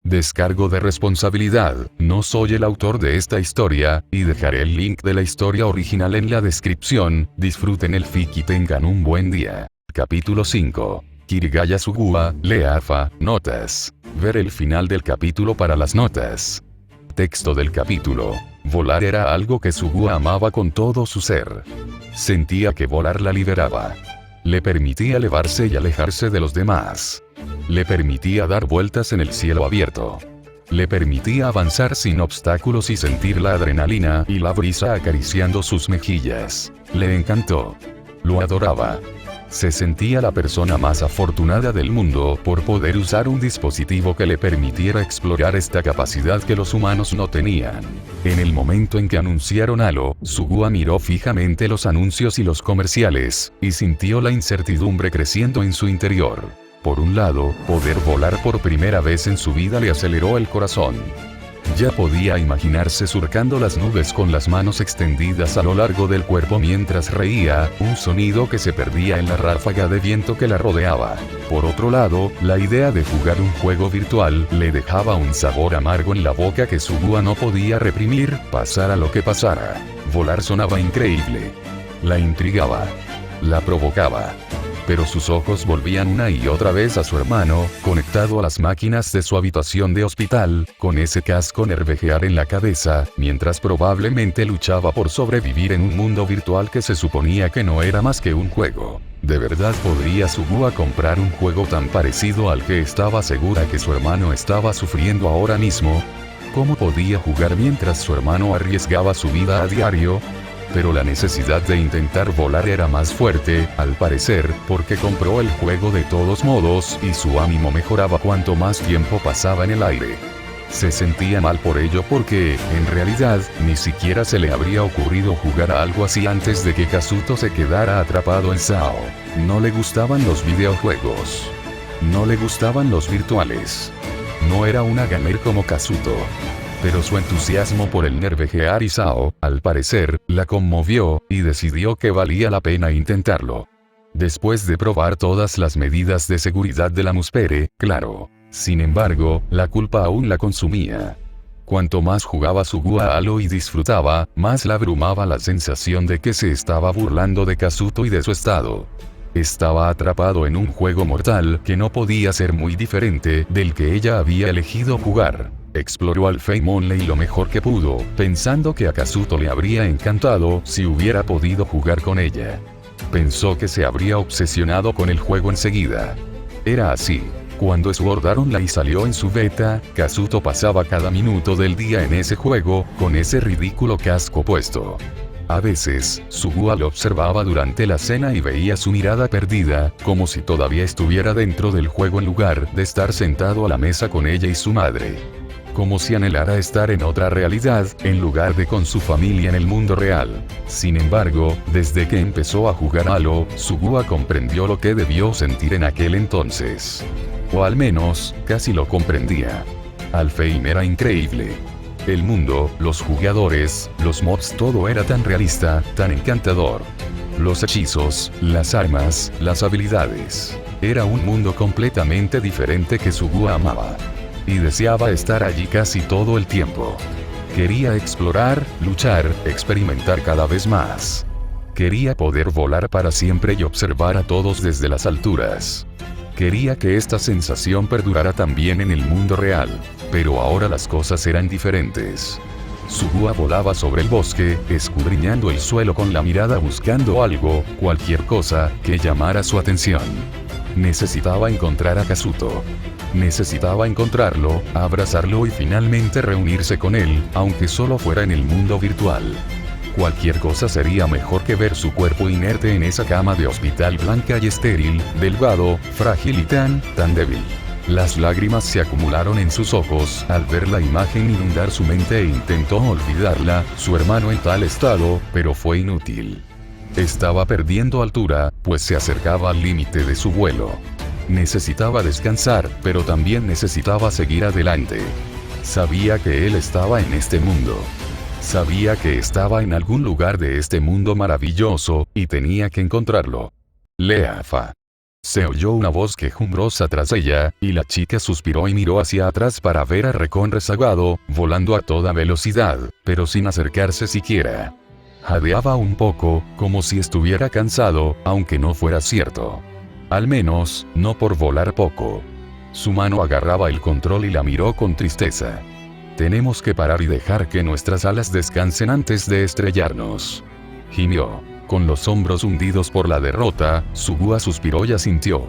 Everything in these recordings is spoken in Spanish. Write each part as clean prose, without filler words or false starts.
Descargo de responsabilidad, no soy el autor de esta historia, y dejaré el link de la historia original en la descripción. Disfruten el fic y tengan un buen día. Capítulo 5. Kirigaya Sugua, Leafa, notas. Ver el final del capítulo para las notas. Texto del capítulo. Volar era algo que Sugua amaba con todo su ser. Sentía que volar la liberaba. Le permitía elevarse y alejarse de los demás. Le permitía dar vueltas en el cielo abierto. Le permitía avanzar sin obstáculos y sentir la adrenalina y la brisa acariciando sus mejillas. Le encantó. Lo adoraba. Se sentía la persona más afortunada del mundo por poder usar un dispositivo que le permitiera explorar esta capacidad que los humanos no tenían. En el momento en que anunciaron Halo, Sugua miró fijamente los anuncios y los comerciales, y sintió la incertidumbre creciendo en su interior. Por un lado, poder volar por primera vez en su vida le aceleró el corazón. Ya podía imaginarse surcando las nubes con las manos extendidas a lo largo del cuerpo mientras reía, un sonido que se perdía en la ráfaga de viento que la rodeaba. Por otro lado, la idea de jugar un juego virtual le dejaba un sabor amargo en la boca que Sugua no podía reprimir, pasara lo que pasara. Volar sonaba increíble. La intrigaba. La provocaba. Pero sus ojos volvían una y otra vez a su hermano, conectado a las máquinas de su habitación de hospital, con ese casco nervejear en la cabeza, mientras probablemente luchaba por sobrevivir en un mundo virtual que se suponía que no era más que un juego. ¿De verdad podría Sugua comprar un juego tan parecido al que estaba segura que su hermano estaba sufriendo ahora mismo? ¿Cómo podía jugar mientras su hermano arriesgaba su vida a diario? Pero la necesidad de intentar volar era más fuerte, al parecer, porque compró el juego de todos modos y su ánimo mejoraba cuanto más tiempo pasaba en el aire. Se sentía mal por ello porque, en realidad, ni siquiera se le habría ocurrido jugar a algo así antes de que Kazuto se quedara atrapado en Sao. No le gustaban los videojuegos. No le gustaban los virtuales. No era una gamer como Kazuto. Pero su entusiasmo por el nervejear y Sao, al parecer, la conmovió, y decidió que valía la pena intentarlo. Después de probar todas las medidas de seguridad de la Muspere, claro. Sin embargo, la culpa aún la consumía. Cuanto más jugaba Sugua a Halo y disfrutaba, más la abrumaba la sensación de que se estaba burlando de Kazuto y de su estado. Estaba atrapado en un juego mortal que no podía ser muy diferente del que ella había elegido jugar. Exploró al Fame Only lo mejor que pudo, pensando que a Kazuto le habría encantado si hubiera podido jugar con ella. Pensó que se habría obsesionado con el juego enseguida. Era así. Cuando Sword Art Online salió en su beta, Kazuto pasaba cada minuto del día en ese juego, con ese ridículo casco puesto. A veces, Sugua lo observaba durante la cena y veía su mirada perdida, como si todavía estuviera dentro del juego en lugar de estar sentado a la mesa con ella y su madre. Como si anhelara estar en otra realidad, en lugar de con su familia en el mundo real. Sin embargo, desde que empezó a jugar Halo, Sugua comprendió lo que debió sentir en aquel entonces. O al menos, casi lo comprendía. Alfheim era increíble. El mundo, los jugadores, los mods, todo era tan realista, tan encantador. Los hechizos, las armas, las habilidades. Era un mundo completamente diferente que Sugua amaba. Y deseaba estar allí casi todo el tiempo. Quería explorar, luchar, experimentar cada vez más. Quería poder volar para siempre y observar a todos desde las alturas. Quería que esta sensación perdurara también en el mundo real. Pero ahora las cosas eran diferentes. Sugua volaba sobre el bosque, escudriñando el suelo con la mirada buscando algo, cualquier cosa, que llamara su atención. Necesitaba encontrar a Kazuto. Necesitaba encontrarlo, abrazarlo y finalmente reunirse con él, aunque solo fuera en el mundo virtual. Cualquier cosa sería mejor que ver su cuerpo inerte en esa cama de hospital blanca y estéril, delgado, frágil y tan débil. Las lágrimas se acumularon en sus ojos al ver la imagen inundar su mente e intentó olvidarla, su hermano en tal estado, pero fue inútil. Estaba perdiendo altura, pues se acercaba al límite de su vuelo. Necesitaba descansar, pero también necesitaba seguir adelante. Sabía que él estaba en este mundo. Sabía que estaba en algún lugar de este mundo maravilloso, y tenía que encontrarlo. Leafa. Se oyó una voz quejumbrosa tras ella, y la chica suspiró y miró hacia atrás para ver a Recon rezagado, volando a toda velocidad, pero sin acercarse siquiera. Jadeaba un poco, como si estuviera cansado, aunque no fuera cierto. Al menos, no por volar poco. Su mano agarraba el control y la miró con tristeza. Tenemos que parar y dejar que nuestras alas descansen antes de estrellarnos. Gimió. Con los hombros hundidos por la derrota, Sugua suspiró y asintió.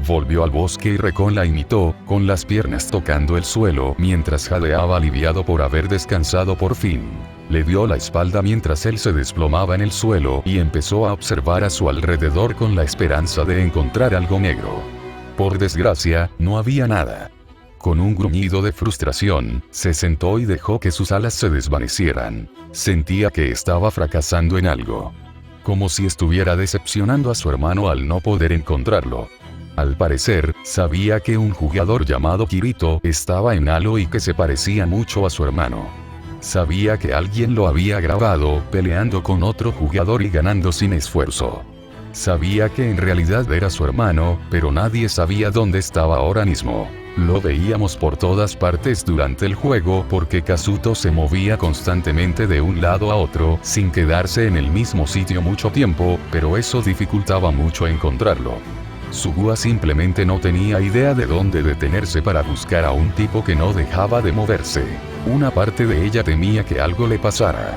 Volvió al bosque y Recon la imitó, con las piernas tocando el suelo mientras jadeaba aliviado por haber descansado por fin. Le dio la espalda mientras él se desplomaba en el suelo y empezó a observar a su alrededor con la esperanza de encontrar algo negro. Por desgracia, no había nada. Con un gruñido de frustración, se sentó y dejó que sus alas se desvanecieran. Sentía que estaba fracasando en algo. Como si estuviera decepcionando a su hermano al no poder encontrarlo. Al parecer, sabía que un jugador llamado Kirito estaba en Halo y que se parecía mucho a su hermano. Sabía que alguien lo había grabado, peleando con otro jugador y ganando sin esfuerzo. Sabía que en realidad era su hermano, pero nadie sabía dónde estaba ahora mismo. Lo veíamos por todas partes durante el juego porque Kazuto se movía constantemente de un lado a otro, sin quedarse en el mismo sitio mucho tiempo, pero eso dificultaba mucho encontrarlo. Sugua simplemente no tenía idea de dónde detenerse para buscar a un tipo que no dejaba de moverse. Una parte de ella temía que algo le pasara.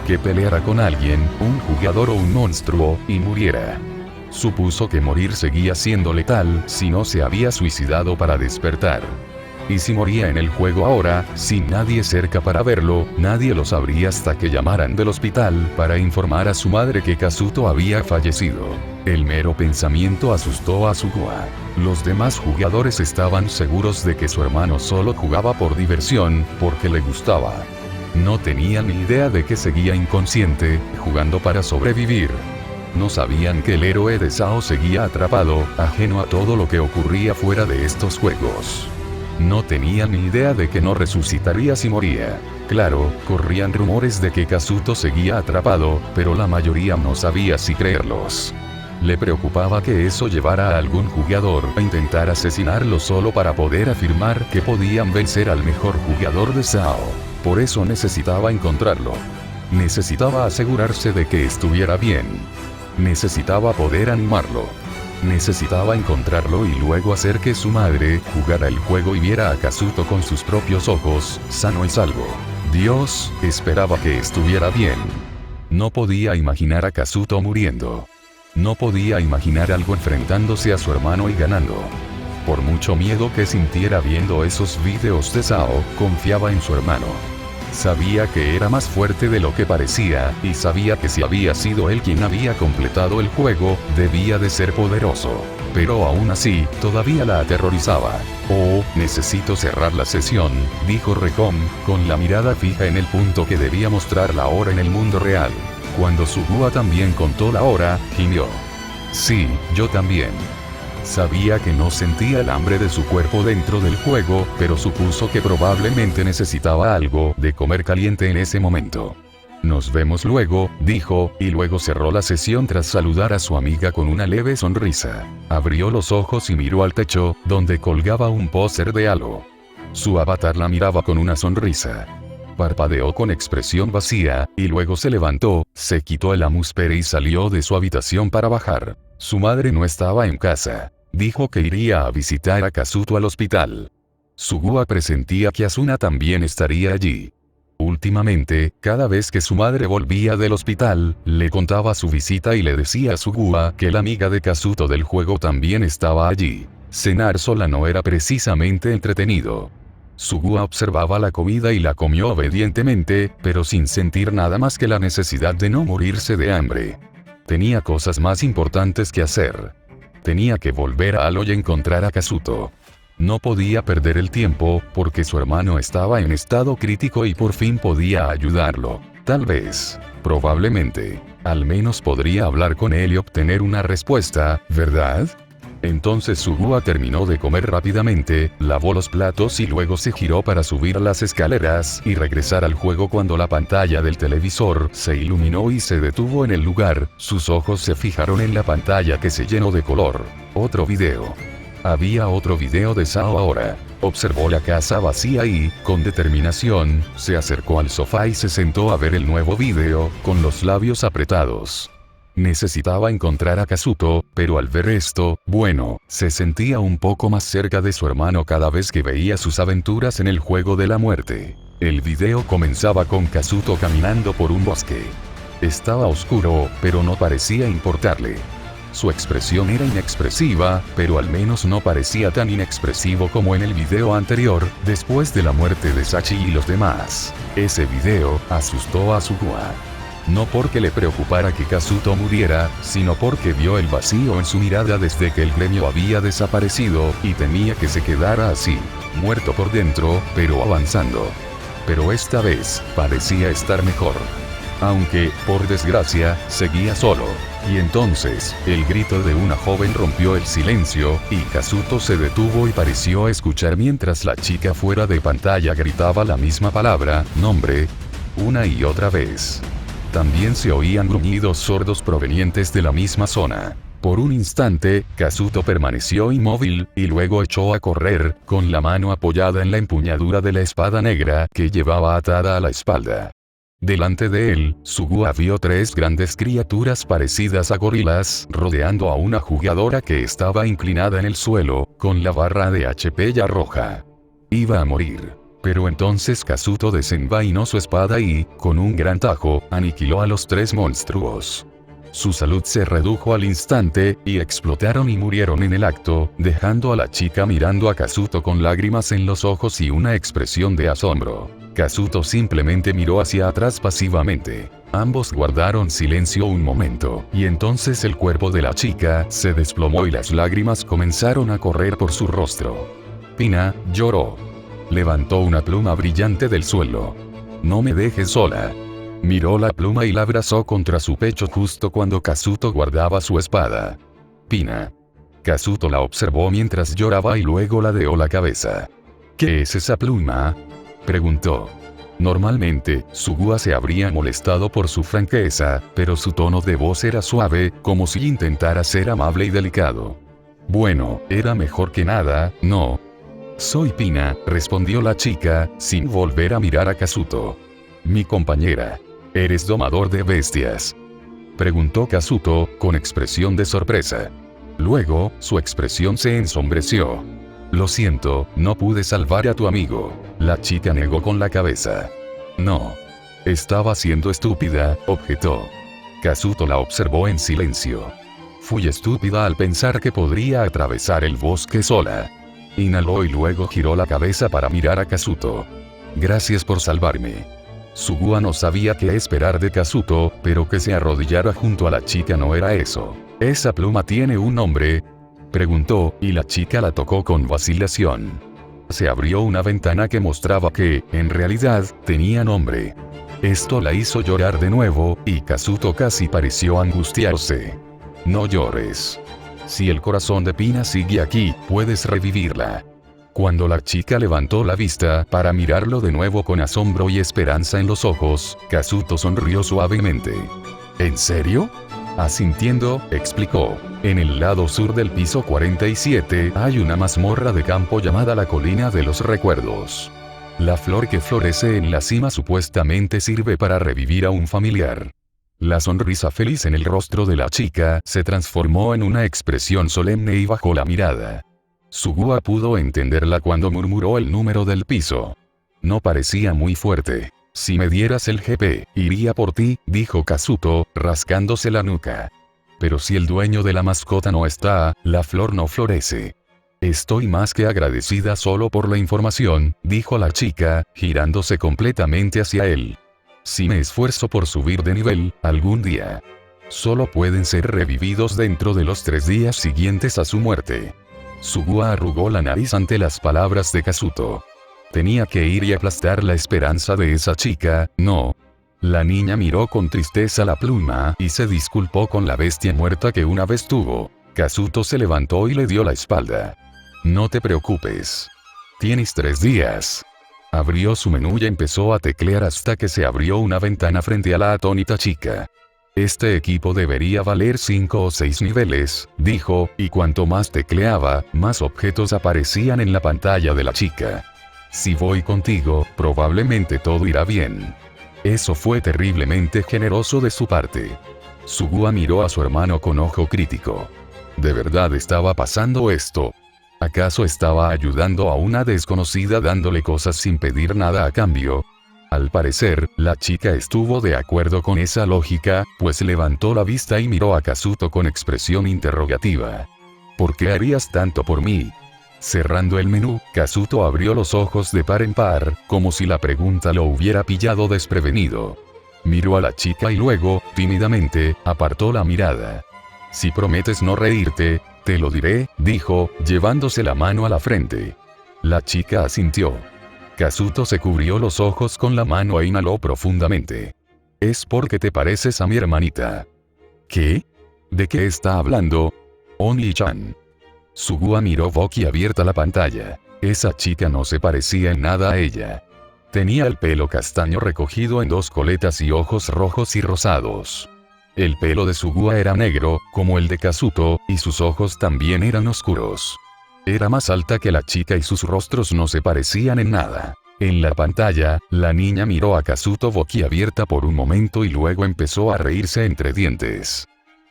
Que peleara con alguien, un jugador o un monstruo, y muriera. Supuso que morir seguía siendo letal si no se había suicidado para despertar. Y si moría en el juego ahora, sin nadie cerca para verlo, nadie lo sabría hasta que llamaran del hospital para informar a su madre que Kazuto había fallecido. El mero pensamiento asustó a Sugua. Los demás jugadores estaban seguros de que su hermano solo jugaba por diversión, porque le gustaba. No tenían ni idea de que seguía inconsciente, jugando para sobrevivir. No sabían que el héroe de Sao seguía atrapado, ajeno a todo lo que ocurría fuera de estos juegos. No tenían ni idea de que no resucitaría si moría. Claro, corrían rumores de que Kazuto seguía atrapado, pero la mayoría no sabía si creerlos. Le preocupaba que eso llevara a algún jugador a intentar asesinarlo solo para poder afirmar que podían vencer al mejor jugador de Sao. Por eso necesitaba encontrarlo. Necesitaba asegurarse de que estuviera bien. Necesitaba poder animarlo. Necesitaba encontrarlo y luego hacer que su madre jugara el juego y viera a Kazuto con sus propios ojos, sano y salvo. Dios, esperaba que estuviera bien. No podía imaginar a Kazuto muriendo. No podía imaginar algo enfrentándose a su hermano y ganando. Por mucho miedo que sintiera viendo esos videos de Sao, confiaba en su hermano. Sabía que era más fuerte de lo que parecía, y sabía que si había sido él quien había completado el juego, debía de ser poderoso. Pero aún así, todavía la aterrorizaba. Oh, necesito cerrar la sesión, dijo Recon, con la mirada fija en el punto que debía mostrar la hora en el mundo real. Cuando Sugua también contó la hora, gimió. Sí, yo también. Sabía que no sentía el hambre de su cuerpo dentro del juego, pero supuso que probablemente necesitaba algo de comer caliente en ese momento. Nos vemos luego, dijo, y luego cerró la sesión tras saludar a su amiga con una leve sonrisa. Abrió los ojos y miró al techo, donde colgaba un póster de Halo. Su avatar la miraba con una sonrisa. Parpadeó con expresión vacía, y luego se levantó, se quitó el amuspere y salió de su habitación para bajar. Su madre no estaba en casa. Dijo que iría a visitar a Kazuto al hospital. Sugua presentía que Asuna también estaría allí. Últimamente, cada vez que su madre volvía del hospital, le contaba su visita y le decía a Sugua que la amiga de Kazuto del juego también estaba allí. Cenar sola no era precisamente entretenido. Sugua observaba la comida y la comió obedientemente, pero sin sentir nada más que la necesidad de no morirse de hambre. Tenía cosas más importantes que hacer. Tenía que volver a Halo y encontrar a Kazuto. No podía perder el tiempo, porque su hermano estaba en estado crítico y por fin podía ayudarlo. Tal vez, probablemente, al menos podría hablar con él y obtener una respuesta, ¿verdad? Entonces Sugua terminó de comer rápidamente, lavó los platos y luego se giró para subir las escaleras y regresar al juego cuando la pantalla del televisor se iluminó y se detuvo en el lugar, sus ojos se fijaron en la pantalla que se llenó de color. Otro video. Había otro video de Sao ahora. Observó la casa vacía y, con determinación, se acercó al sofá y se sentó a ver el nuevo video, con los labios apretados. Necesitaba encontrar a Kazuto, pero al ver esto, bueno, se sentía un poco más cerca de su hermano cada vez que veía sus aventuras en el juego de la muerte. El video comenzaba con Kazuto caminando por un bosque. Estaba oscuro, pero no parecía importarle. Su expresión era inexpresiva, pero al menos no parecía tan inexpresivo como en el video anterior, después de la muerte de Sachi y los demás. Ese video asustó a Sugua. No porque le preocupara que Kazuto muriera, sino porque vio el vacío en su mirada desde que el gremio había desaparecido, y temía que se quedara así, muerto por dentro, pero avanzando. Pero esta vez, parecía estar mejor. Aunque, por desgracia, seguía solo. Y entonces, el grito de una joven rompió el silencio, y Kazuto se detuvo y pareció escuchar mientras la chica fuera de pantalla gritaba la misma palabra, nombre, una y otra vez. También se oían gruñidos sordos provenientes de la misma zona. Por un instante, Kazuto permaneció inmóvil, y luego echó a correr, con la mano apoyada en la empuñadura de la espada negra que llevaba atada a la espalda. Delante de él, Sugua vio tres grandes criaturas parecidas a gorilas, rodeando a una jugadora que estaba inclinada en el suelo, con la barra de HP ya roja. Iba a morir. Pero entonces Kazuto desenvainó su espada y, con un gran tajo, aniquiló a los tres monstruos. Su salud se redujo al instante, y explotaron y murieron en el acto, dejando a la chica mirando a Kazuto con lágrimas en los ojos y una expresión de asombro. Kazuto simplemente miró hacia atrás pasivamente. Ambos guardaron silencio un momento, y entonces el cuerpo de la chica se desplomó y las lágrimas comenzaron a correr por su rostro. Pina lloró. Levantó una pluma brillante del suelo. No me dejes sola. Miró la pluma y la abrazó contra su pecho justo cuando Kazuto guardaba su espada. Pina. Kazuto la observó mientras lloraba y luego ladeó la cabeza. ¿Qué es esa pluma?, preguntó. Normalmente, Sugua se habría molestado por su franqueza, pero su tono de voz era suave, como si intentara ser amable y delicado. Bueno, era mejor que nada, ¿no? Soy Pina, respondió la chica, sin volver a mirar a Kazuto. Mi compañera. ¿Eres domador de bestias?, preguntó Kazuto, con expresión de sorpresa. Luego, su expresión se ensombreció. Lo siento, no pude salvar a tu amigo. La chica negó con la cabeza. No. Estaba siendo estúpida, objetó. Kazuto la observó en silencio. Fui estúpida al pensar que podría atravesar el bosque sola. Inhaló y luego giró la cabeza para mirar a Kazuto. Gracias por salvarme. Sugua no sabía qué esperar de Kazuto, pero que se arrodillara junto a la chica no era eso. ¿Esa pluma tiene un nombre?, preguntó, y la chica la tocó con vacilación. Se abrió una ventana que mostraba que, en realidad, tenía nombre. Esto la hizo llorar de nuevo, y Kazuto casi pareció angustiarse. No llores. Si el corazón de Pina sigue aquí, puedes revivirla. Cuando la chica levantó la vista para mirarlo de nuevo con asombro y esperanza en los ojos, Kazuto sonrió suavemente. ¿En serio?, asintiendo, explicó. En el lado sur del piso 47 hay una mazmorra de campo llamada la Colina de los Recuerdos. La flor que florece en la cima supuestamente sirve para revivir a un familiar. La sonrisa feliz en el rostro de la chica se transformó en una expresión solemne y bajó la mirada. Sugua pudo entenderla cuando murmuró el número del piso. No parecía muy fuerte. Si me dieras el GP, iría por ti, dijo Kazuto, rascándose la nuca. Pero si el dueño de la mascota no está, la flor no florece. Estoy más que agradecida solo por la información, dijo la chica, girándose completamente hacia él. Si me esfuerzo por subir de nivel, algún día. Solo pueden ser revividos dentro de los 3 días siguientes a su muerte. Sugua arrugó la nariz ante las palabras de Kazuto. Tenía que ir y aplastar la esperanza de esa chica, ¿no? La niña miró con tristeza la pluma y se disculpó con la bestia muerta que una vez tuvo. Kazuto se levantó y le dio la espalda. No te preocupes. Tienes 3 días. Abrió su menú y empezó a teclear hasta que se abrió una ventana frente a la atónita chica. Este equipo debería valer 5 o 6 niveles, dijo, y cuanto más tecleaba, más objetos aparecían en la pantalla de la chica. Si voy contigo, probablemente todo irá bien. Eso fue terriblemente generoso de su parte. Sugua miró a su hermano con ojo crítico. ¿De verdad estaba pasando esto? ¿Acaso estaba ayudando a una desconocida dándole cosas sin pedir nada a cambio? Al parecer, la chica estuvo de acuerdo con esa lógica, pues levantó la vista y miró a Kazuto con expresión interrogativa. ¿Por qué harías tanto por mí? Cerrando el menú, Kazuto abrió los ojos de par en par, como si la pregunta lo hubiera pillado desprevenido. Miró a la chica y luego, tímidamente, apartó la mirada. Si prometes no reírte, te lo diré, dijo, llevándose la mano a la frente. La chica asintió. Kazuto se cubrió los ojos con la mano e inhaló profundamente. Es porque te pareces a mi hermanita. ¿Qué? ¿De qué está hablando? Oni-chan. Sugua miró boquiabierta la pantalla. Esa chica no se parecía en nada a ella. Tenía el pelo castaño recogido en 2 coletas y ojos rojos y rosados. El pelo de Sugua era negro, como el de Kazuto, y sus ojos también eran oscuros. Era más alta que la chica y sus rostros no se parecían en nada. En la pantalla, la niña miró a Kazuto boquiabierta por un momento y luego empezó a reírse entre dientes.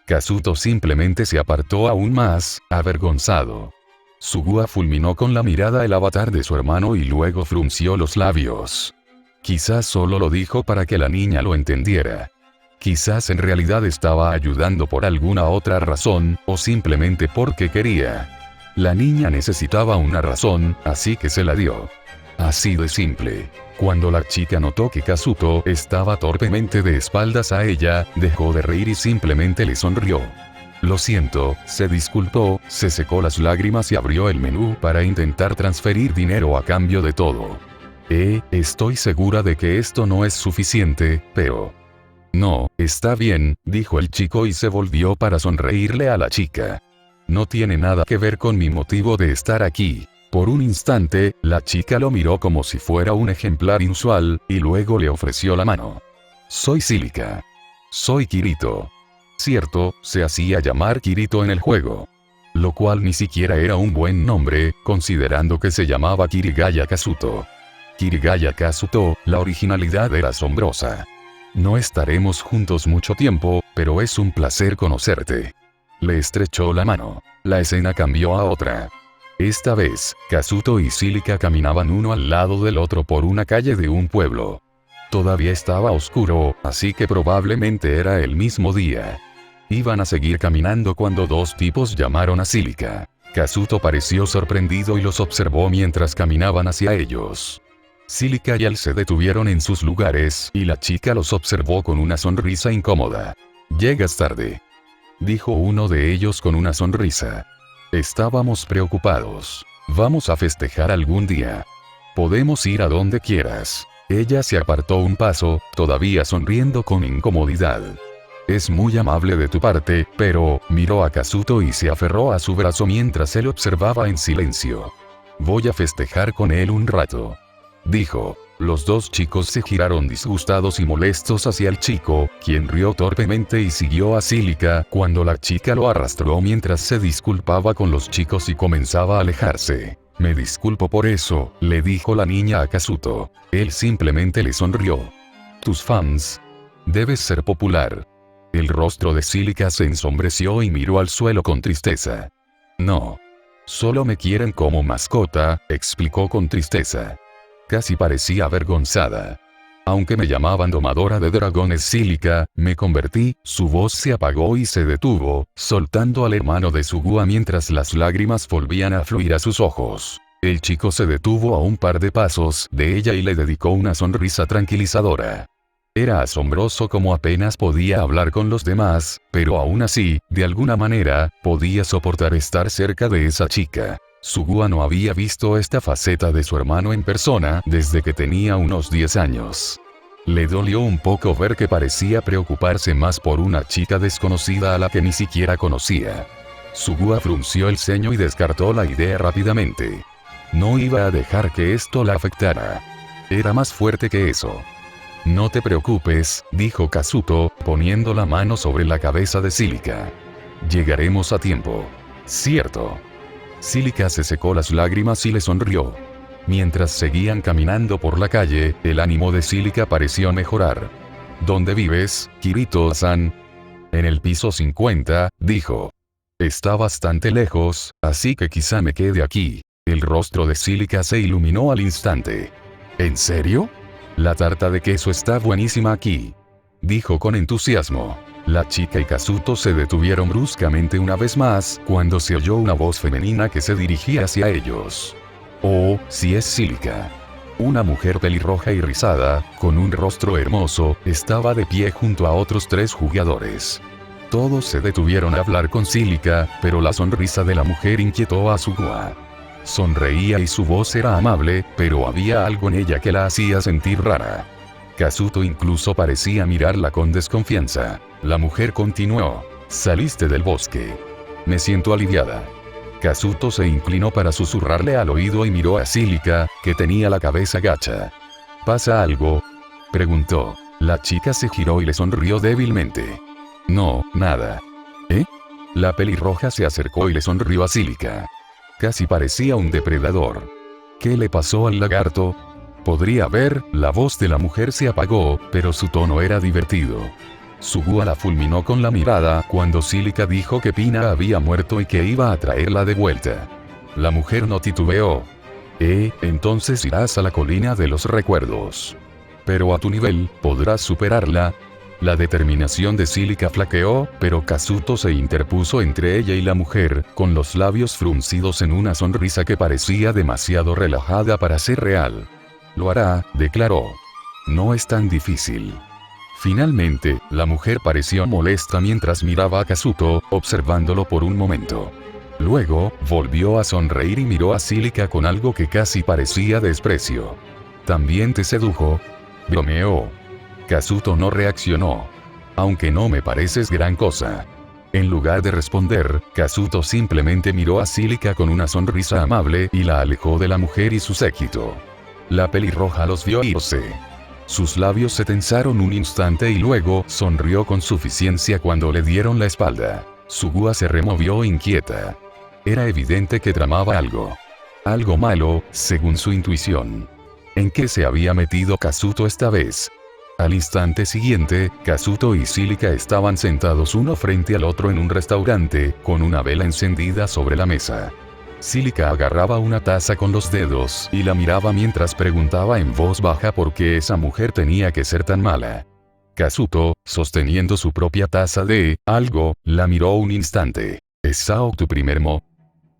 Kazuto simplemente se apartó aún más, avergonzado. Sugua fulminó con la mirada el avatar de su hermano y luego frunció los labios. Quizás solo lo dijo para que la niña lo entendiera. Quizás en realidad estaba ayudando por alguna otra razón, o simplemente porque quería. La niña necesitaba una razón, así que se la dio. Así de simple. Cuando la chica notó que Kazuto estaba torpemente de espaldas a ella, dejó de reír y simplemente le sonrió. Lo siento, se disculpó, se secó las lágrimas y abrió el menú para intentar transferir dinero a cambio de todo. Estoy segura de que esto no es suficiente, pero... No, está bien, dijo el chico y se volvió para sonreírle a la chica. No tiene nada que ver con mi motivo de estar aquí. Por un instante, la chica lo miró como si fuera un ejemplar inusual, y luego le ofreció la mano. Soy Cílica. Soy Kirito. Cierto, se hacía llamar Kirito en el juego. Lo cual ni siquiera era un buen nombre, considerando que se llamaba Kirigaya Kazuto. Kirigaya Kazuto, la originalidad era asombrosa. No estaremos juntos mucho tiempo, pero es un placer conocerte. Le estrechó la mano. La escena cambió a otra. Esta vez, Kazuto y Cílica caminaban uno al lado del otro por una calle de un pueblo. Todavía estaba oscuro, así que probablemente era el mismo día. Iban a seguir caminando cuando 2 tipos llamaron a Cílica. Kazuto pareció sorprendido y los observó mientras caminaban hacia ellos. Cílica y él se detuvieron en sus lugares y la chica los observó con una sonrisa incómoda. «Llegas tarde», dijo uno de ellos con una sonrisa. «Estábamos preocupados. Vamos a festejar algún día. Podemos ir a donde quieras». Ella se apartó un paso, todavía sonriendo con incomodidad. «Es muy amable de tu parte, pero», miró a Kazuto y se aferró a su brazo mientras él observaba en silencio. «Voy a festejar con él un rato», dijo. Los 2 chicos se giraron disgustados y molestos hacia el chico, quien rió torpemente y siguió a Cílica cuando la chica lo arrastró mientras se disculpaba con los chicos y comenzaba a alejarse. «Me disculpo por eso», le dijo la niña a Kazuto. Él simplemente le sonrió. «Tus fans. Debes ser popular». El rostro de Cílica se ensombreció y miró al suelo con tristeza. «No. Solo me quieren como mascota», explicó con tristeza. Casi parecía avergonzada. «Aunque me llamaban domadora de dragones Cílica, me convertí». Su voz se apagó y se detuvo, soltando al hermano de Sugua mientras las lágrimas volvían a fluir a sus ojos. El chico se detuvo a un par de pasos de ella y le dedicó una sonrisa tranquilizadora. Era asombroso cómo apenas podía hablar con los demás, pero aún así, de alguna manera, podía soportar estar cerca de esa chica. Sugua no había visto esta faceta de su hermano en persona desde que tenía unos 10 años. Le dolió un poco ver que parecía preocuparse más por una chica desconocida a la que ni siquiera conocía. Sugua frunció el ceño y descartó la idea rápidamente. No iba a dejar que esto la afectara. Era más fuerte que eso. No te preocupes, dijo Kazuto, poniendo la mano sobre la cabeza de Cílica. Llegaremos a tiempo. Cierto. Cílica se secó las lágrimas y le sonrió. Mientras seguían caminando por la calle, el ánimo de Cílica pareció mejorar. ¿Dónde vives, Kirito-san? En el piso 50, dijo. Está bastante lejos, así que quizá me quede aquí. El rostro de Cílica se iluminó al instante. ¿En serio? La tarta de queso está buenísima aquí. Dijo con entusiasmo. La chica y Kazuto se detuvieron bruscamente una vez más, cuando se oyó una voz femenina que se dirigía hacia ellos. Oh, sí es Cílica. Una mujer pelirroja y rizada, con un rostro hermoso, estaba de pie junto a otros 3 jugadores. Todos se detuvieron a hablar con Cílica, pero la sonrisa de la mujer inquietó a Sugua. Sonreía y su voz era amable, pero había algo en ella que la hacía sentir rara. Kazuto incluso parecía mirarla con desconfianza. La mujer continuó. Saliste del bosque. Me siento aliviada. Kazuto se inclinó para susurrarle al oído y miró a Cílica, que tenía la cabeza gacha. ¿Pasa algo? Preguntó. La chica se giró y le sonrió débilmente. No, nada. ¿Eh? La pelirroja se acercó y le sonrió a Cílica. Casi parecía un depredador. ¿Qué le pasó al lagarto? Podría ver, la voz de la mujer se apagó, pero su tono era divertido. Sugua la fulminó con la mirada cuando Cílica dijo que Pina había muerto y que iba a traerla de vuelta. La mujer no titubeó. Entonces irás a la colina de los recuerdos. Pero a tu nivel, ¿podrás superarla? La determinación de Cílica flaqueó, pero Kazuto se interpuso entre ella y la mujer, con los labios fruncidos en una sonrisa que parecía demasiado relajada para ser real. Lo hará, declaró. No es tan difícil. Finalmente, la mujer pareció molesta mientras miraba a Kazuto, observándolo por un momento. Luego, volvió a sonreír y miró a Cílica con algo que casi parecía desprecio. ¿También te sedujo? Bromeó. Kazuto no reaccionó. Aunque no me pareces gran cosa. En lugar de responder, Kazuto simplemente miró a Cílica con una sonrisa amable y la alejó de la mujer y su séquito. La pelirroja los vio irse. Sus labios se tensaron un instante y luego sonrió con suficiencia cuando le dieron la espalda. Sugua se removió inquieta. Era evidente que tramaba algo. Algo malo, según su intuición. ¿En qué se había metido Kazuto esta vez? Al instante siguiente, Kazuto y Cílica estaban sentados uno frente al otro en un restaurante, con una vela encendida sobre la mesa. Cílica agarraba una taza con los dedos y la miraba mientras preguntaba en voz baja por qué esa mujer tenía que ser tan mala. Kazuto, sosteniendo su propia taza de algo, la miró un instante. ¿Es Sao tu primer mo?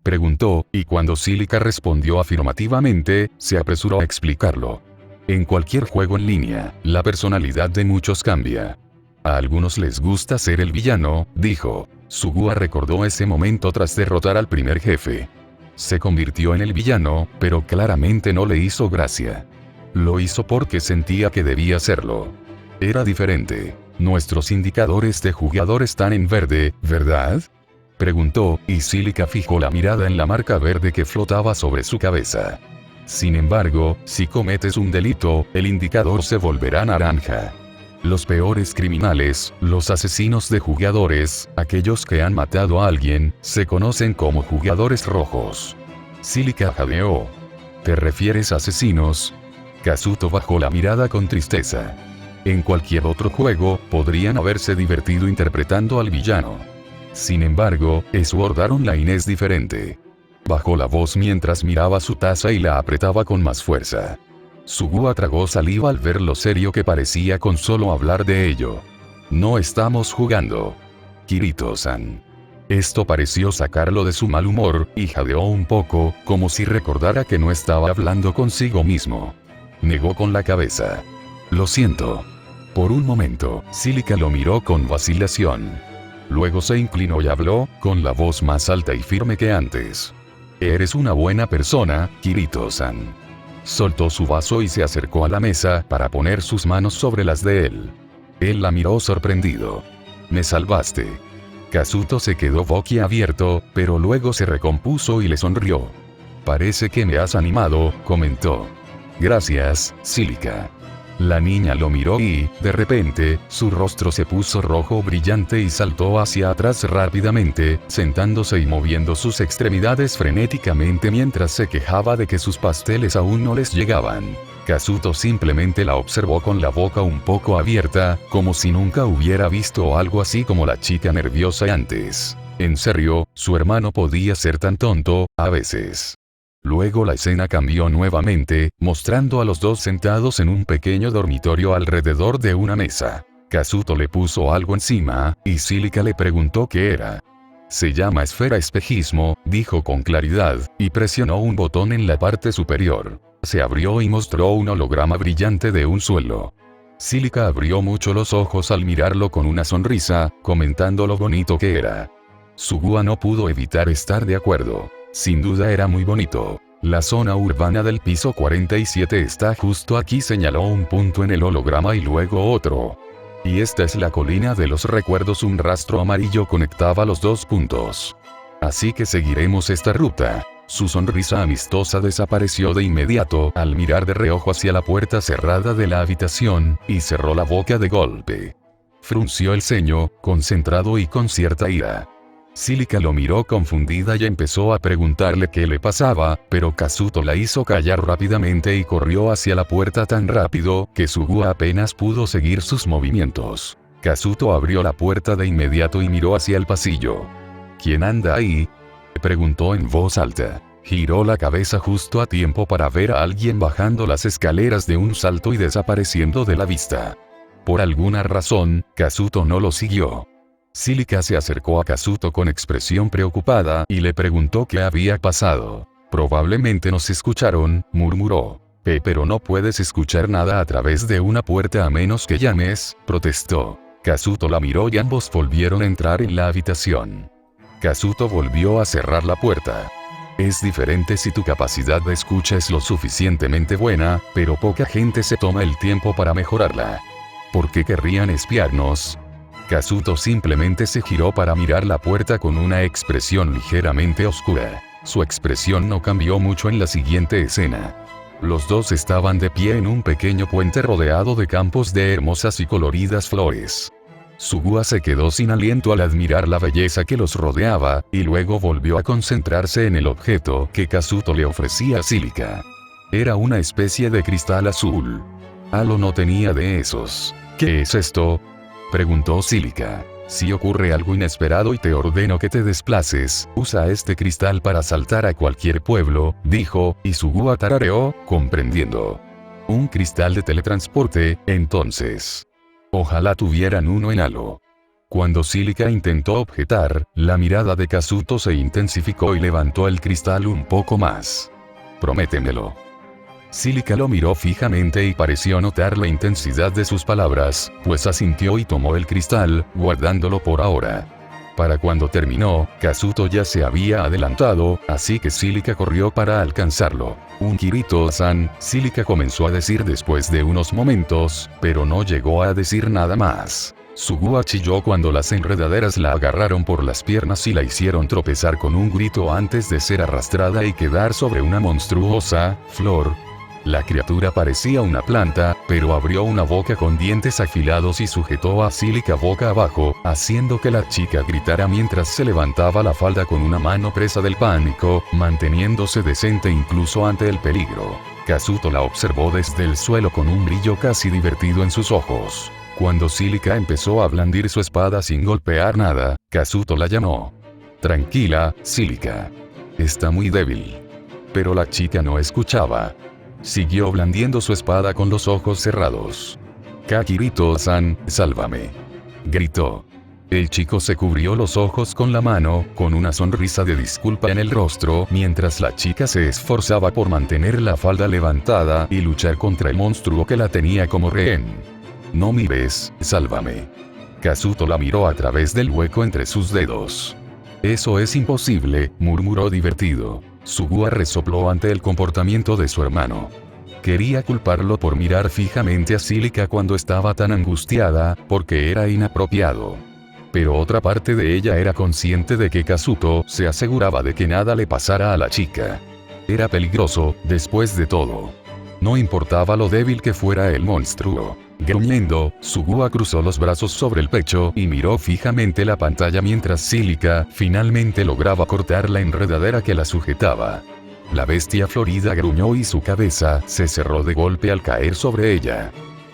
Preguntó, y cuando Cílica respondió afirmativamente, se apresuró a explicarlo. En cualquier juego en línea, la personalidad de muchos cambia. A algunos les gusta ser el villano, dijo. Sugua recordó ese momento tras derrotar al primer jefe. Se convirtió en el villano, pero claramente no le hizo gracia. Lo hizo porque sentía que debía hacerlo. Era diferente. Nuestros indicadores de jugador están en verde, ¿verdad? Preguntó, y Cílica fijó la mirada en la marca verde que flotaba sobre su cabeza. Sin embargo, si cometes un delito, el indicador se volverá naranja. Los peores criminales, los asesinos de jugadores, aquellos que han matado a alguien, se conocen como jugadores rojos. Cílica jadeó. ¿Te refieres a asesinos? Kazuto bajó la mirada con tristeza. En cualquier otro juego, podrían haberse divertido interpretando al villano. Sin embargo, Sword Art Online es diferente. Bajó la voz mientras miraba su taza y la apretaba con más fuerza. Sugua tragó saliva al ver lo serio que parecía con solo hablar de ello. No estamos jugando. Kirito-san. Esto pareció sacarlo de su mal humor, y jadeó un poco, como si recordara que no estaba hablando consigo mismo. Negó con la cabeza. Lo siento. Por un momento, Cílica lo miró con vacilación. Luego se inclinó y habló, con la voz más alta y firme que antes. Eres una buena persona, Kirito-san. Soltó su vaso y se acercó a la mesa para poner sus manos sobre las de él. Él la miró sorprendido. Me salvaste. Kazuto se quedó boquiabierto, pero luego se recompuso y le sonrió. Parece que me has animado, comentó. Gracias, Cílica. La niña lo miró y, de repente, su rostro se puso rojo brillante y saltó hacia atrás rápidamente, sentándose y moviendo sus extremidades frenéticamente mientras se quejaba de que sus pasteles aún no les llegaban. Kazuto simplemente la observó con la boca un poco abierta, como si nunca hubiera visto algo así como la chica nerviosa antes. En serio, su hermano podía ser tan tonto, a veces. Luego la escena cambió nuevamente, mostrando a los dos sentados en un pequeño dormitorio alrededor de una mesa. Kazuto le puso algo encima, y Cílica le preguntó qué era. Se llama esfera espejismo, dijo con claridad, y presionó un botón en la parte superior. Se abrió y mostró un holograma brillante de un suelo. Cílica abrió mucho los ojos al mirarlo con una sonrisa, comentando lo bonito que era. Sugua no pudo evitar estar de acuerdo. Sin duda era muy bonito. La zona urbana del piso 47 está justo aquí, señaló un punto en el holograma y luego otro. Y esta es la colina de los recuerdos, un rastro amarillo conectaba los dos puntos. Así que seguiremos esta ruta. Su sonrisa amistosa desapareció de inmediato al mirar de reojo hacia la puerta cerrada de la habitación, y cerró la boca de golpe. Frunció el ceño, concentrado y con cierta ira. Cílica lo miró confundida y empezó a preguntarle qué le pasaba, pero Kazuto la hizo callar rápidamente y corrió hacia la puerta tan rápido que Sugua apenas pudo seguir sus movimientos. Kazuto abrió la puerta de inmediato y miró hacia el pasillo. ¿Quién anda ahí?, preguntó en voz alta. Giró la cabeza justo a tiempo para ver a alguien bajando las escaleras de un salto y desapareciendo de la vista. Por alguna razón, Kazuto no lo siguió. Cílica se acercó a Kazuto con expresión preocupada y le preguntó qué había pasado. Probablemente nos escucharon, murmuró. Pero no puedes escuchar nada a través de una puerta a menos que llames, protestó. Kazuto la miró y ambos volvieron a entrar en la habitación. Kazuto volvió a cerrar la puerta. Es diferente si tu capacidad de escucha es lo suficientemente buena, pero poca gente se toma el tiempo para mejorarla. ¿Por qué querrían espiarnos? Kazuto simplemente se giró para mirar la puerta con una expresión ligeramente oscura. Su expresión no cambió mucho en la siguiente escena. Los dos estaban de pie en un pequeño puente rodeado de campos de hermosas y coloridas flores. Sugua se quedó sin aliento al admirar la belleza que los rodeaba, y luego volvió a concentrarse en el objeto que Kazuto le ofrecía a Cílica. Era una especie de cristal azul. Halo no tenía de esos. ¿Qué es esto?, preguntó Cílica. Si ocurre algo inesperado y te ordeno que te desplaces, usa este cristal para saltar a cualquier pueblo, dijo, y Sugua tarareó, comprendiendo. Un cristal de teletransporte, entonces. Ojalá tuvieran uno en Halo. Cuando Cílica intentó objetar, la mirada de Kazuto se intensificó y levantó el cristal un poco más. Prométemelo. Cílica lo miró fijamente y pareció notar la intensidad de sus palabras, pues asintió y tomó el cristal, guardándolo por ahora. Para cuando terminó, Kazuto ya se había adelantado, así que Cílica corrió para alcanzarlo. Un Kirito-san, Cílica comenzó a decir después de unos momentos, pero no llegó a decir nada más. Sugua chilló cuando las enredaderas la agarraron por las piernas y la hicieron tropezar con un grito antes de ser arrastrada y quedar sobre una monstruosa flor. La criatura parecía una planta, pero abrió una boca con dientes afilados y sujetó a Cílica boca abajo, haciendo que la chica gritara mientras se levantaba la falda con una mano presa del pánico, manteniéndose decente incluso ante el peligro. Kazuto la observó desde el suelo con un brillo casi divertido en sus ojos. Cuando Cílica empezó a blandir su espada sin golpear nada, Kazuto la llamó. Tranquila, Cílica. Está muy débil. Pero la chica no escuchaba. Siguió blandiendo su espada con los ojos cerrados. Kakirito-san, sálvame. Gritó. El chico se cubrió los ojos con la mano, con una sonrisa de disculpa en el rostro, mientras la chica se esforzaba por mantener la falda levantada y luchar contra el monstruo que la tenía como rehén. No mires, sálvame. Kazuto la miró a través del hueco entre sus dedos. Eso es imposible, murmuró divertido. Sugua resopló ante el comportamiento de su hermano. Quería culparlo por mirar fijamente a Cílica cuando estaba tan angustiada, porque era inapropiado. Pero otra parte de ella era consciente de que Kazuto se aseguraba de que nada le pasara a la chica. Era peligroso, después de todo. No importaba lo débil que fuera el monstruo. Gruñendo, Sugua cruzó los brazos sobre el pecho y miró fijamente la pantalla mientras Cílica finalmente lograba cortar la enredadera que la sujetaba. La bestia florida gruñó y su cabeza se cerró de golpe al caer sobre ella.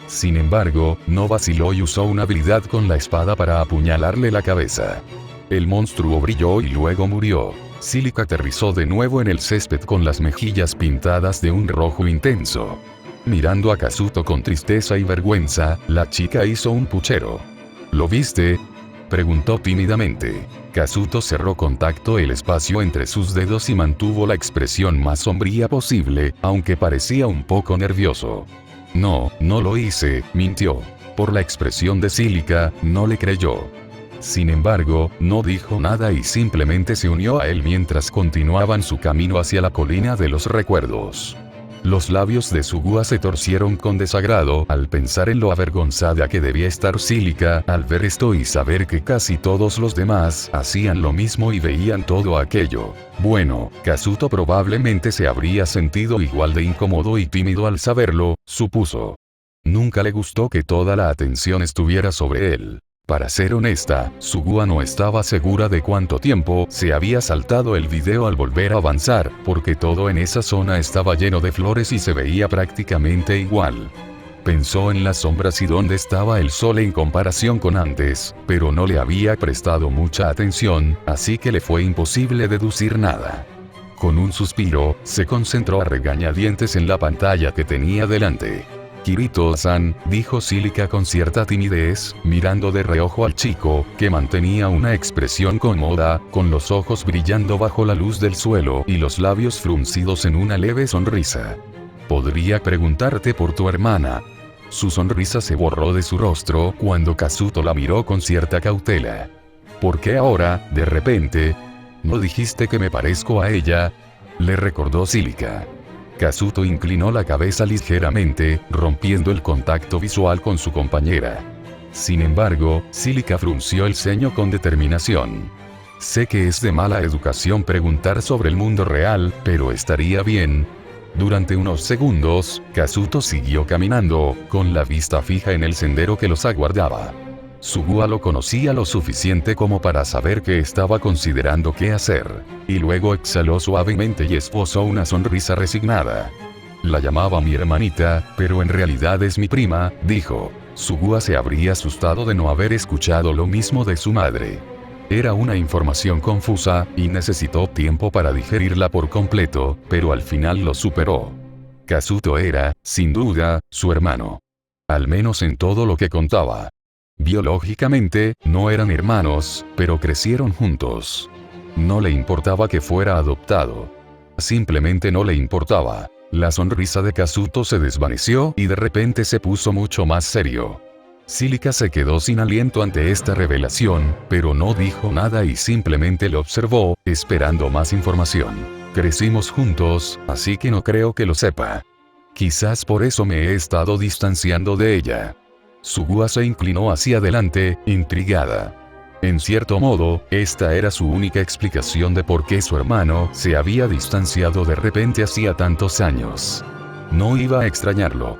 Sin embargo, no vaciló y usó una habilidad con la espada para apuñalarle la cabeza. El monstruo brilló y luego murió. Cílica aterrizó de nuevo en el césped con las mejillas pintadas de un rojo intenso. Mirando a Kazuto con tristeza y vergüenza, la chica hizo un puchero. ¿Lo viste?, preguntó tímidamente. Kazuto cerró con tacto el espacio entre sus dedos y mantuvo la expresión más sombría posible, aunque parecía un poco nervioso. No, no lo hice, mintió. Por la expresión de Cílica, no le creyó. Sin embargo, no dijo nada y simplemente se unió a él mientras continuaban su camino hacia la colina de los recuerdos. Los labios de Sugua se torcieron con desagrado al pensar en lo avergonzada que debía estar Cílica al ver esto y saber que casi todos los demás hacían lo mismo y veían todo aquello. Bueno, Kazuto probablemente se habría sentido igual de incómodo y tímido al saberlo, supuso. Nunca le gustó que toda la atención estuviera sobre él. Para ser honesta, Sugua no estaba segura de cuánto tiempo se había saltado el video al volver a avanzar, porque todo en esa zona estaba lleno de flores y se veía prácticamente igual. Pensó en las sombras y dónde estaba el sol en comparación con antes, pero no le había prestado mucha atención, así que le fue imposible deducir nada. Con un suspiro, se concentró a regañadientes en la pantalla que tenía delante. Kirito-san, dijo Cílica con cierta timidez, mirando de reojo al chico, que mantenía una expresión cómoda, con los ojos brillando bajo la luz del suelo y los labios fruncidos en una leve sonrisa. ¿Podría preguntarte por tu hermana? Su sonrisa se borró de su rostro cuando Kazuto la miró con cierta cautela. ¿Por qué ahora, de repente? ¿No dijiste que me parezco a ella?, le recordó Cílica. Kazuto inclinó la cabeza ligeramente, rompiendo el contacto visual con su compañera. Sin embargo, Cílica frunció el ceño con determinación. Sé que es de mala educación preguntar sobre el mundo real, pero estaría bien. Durante unos segundos, Kazuto siguió caminando, con la vista fija en el sendero que los aguardaba. Sugua lo conocía lo suficiente como para saber que estaba considerando qué hacer, y luego exhaló suavemente y esbozó una sonrisa resignada. La llamaba mi hermanita, pero en realidad es mi prima, dijo. Sugua se habría asustado de no haber escuchado lo mismo de su madre. Era una información confusa, y necesitó tiempo para digerirla por completo, pero al final lo superó. Kazuto era, sin duda, su hermano. Al menos en todo lo que contaba. Biológicamente, no eran hermanos, pero crecieron juntos. No le importaba que fuera adoptado. Simplemente no le importaba. La sonrisa de Kazuto se desvaneció y de repente se puso mucho más serio. Cílica se quedó sin aliento ante esta revelación, pero no dijo nada y simplemente lo observó, esperando más información. Crecimos juntos, así que no creo que lo sepa. Quizás por eso me he estado distanciando de ella. Sugua se inclinó hacia adelante, intrigada. En cierto modo, esta era su única explicación de por qué su hermano se había distanciado de repente hacía tantos años. No iba a extrañarlo.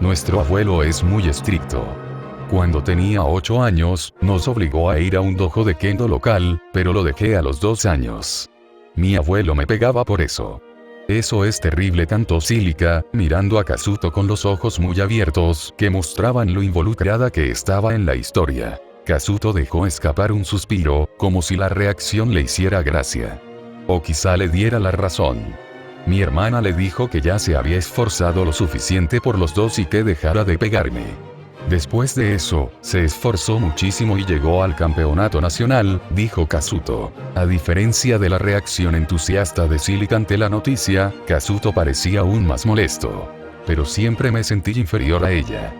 Nuestro abuelo es muy estricto. Cuando tenía 8 años, nos obligó a ir a un dojo de kendo local, pero lo dejé a los 2 años. Mi abuelo me pegaba por eso. Eso es terrible, cantó Cílica, mirando a Kazuto con los ojos muy abiertos, que mostraban lo involucrada que estaba en la historia. Kazuto dejó escapar un suspiro, como si la reacción le hiciera gracia. O quizá le diera la razón. Mi hermana le dijo que ya se había esforzado lo suficiente por los dos y que dejara de pegarme. Después de eso, se esforzó muchísimo y llegó al campeonato nacional, dijo Kazuto. A diferencia de la reacción entusiasta de Cílica ante la noticia, Kazuto parecía aún más molesto. Pero siempre me sentí inferior a ella.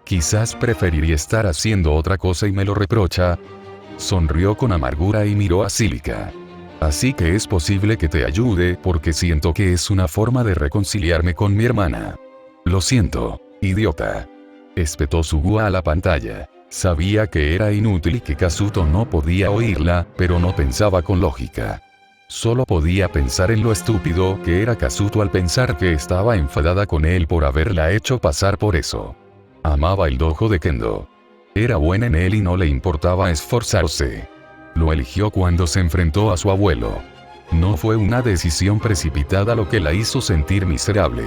Quizás preferiría estar haciendo otra cosa y me lo reprocha. Sonrió con amargura y miró a Cílica. Así que es posible que te ayude porque siento que es una forma de reconciliarme con mi hermana. Lo siento, idiota. Espetó Sugua a la pantalla. Sabía que era inútil y que Kazuto no podía oírla, pero no pensaba con lógica. Solo podía pensar en lo estúpido que era Kazuto al pensar que estaba enfadada con él por haberla hecho pasar por eso. Amaba el dojo de Kendo. Era buena en él y no le importaba esforzarse. Lo eligió cuando se enfrentó a su abuelo. No fue una decisión precipitada lo que la hizo sentir miserable.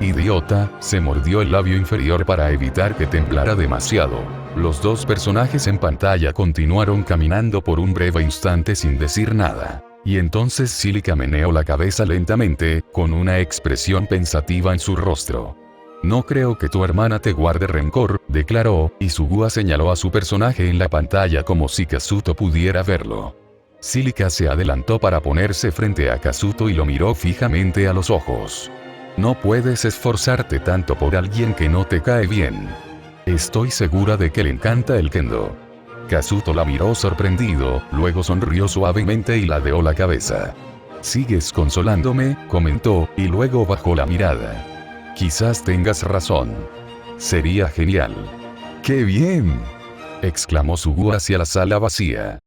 Idiota, se mordió el labio inferior para evitar que temblara demasiado. Los dos personajes en pantalla continuaron caminando por un breve instante sin decir nada. Y entonces Cílica meneó la cabeza lentamente, con una expresión pensativa en su rostro. No creo que tu hermana te guarde rencor, declaró, y Sugua señaló a su personaje en la pantalla como si Kazuto pudiera verlo. Cílica se adelantó para ponerse frente a Kazuto y lo miró fijamente a los ojos. No puedes esforzarte tanto por alguien que no te cae bien. Estoy segura de que le encanta el kendo. Kazuto la miró sorprendido, luego sonrió suavemente y ladeó la cabeza. Sigues consolándome, comentó, y luego bajó la mirada. Quizás tengas razón. Sería genial. ¡Qué bien!, exclamó Sugua hacia la sala vacía.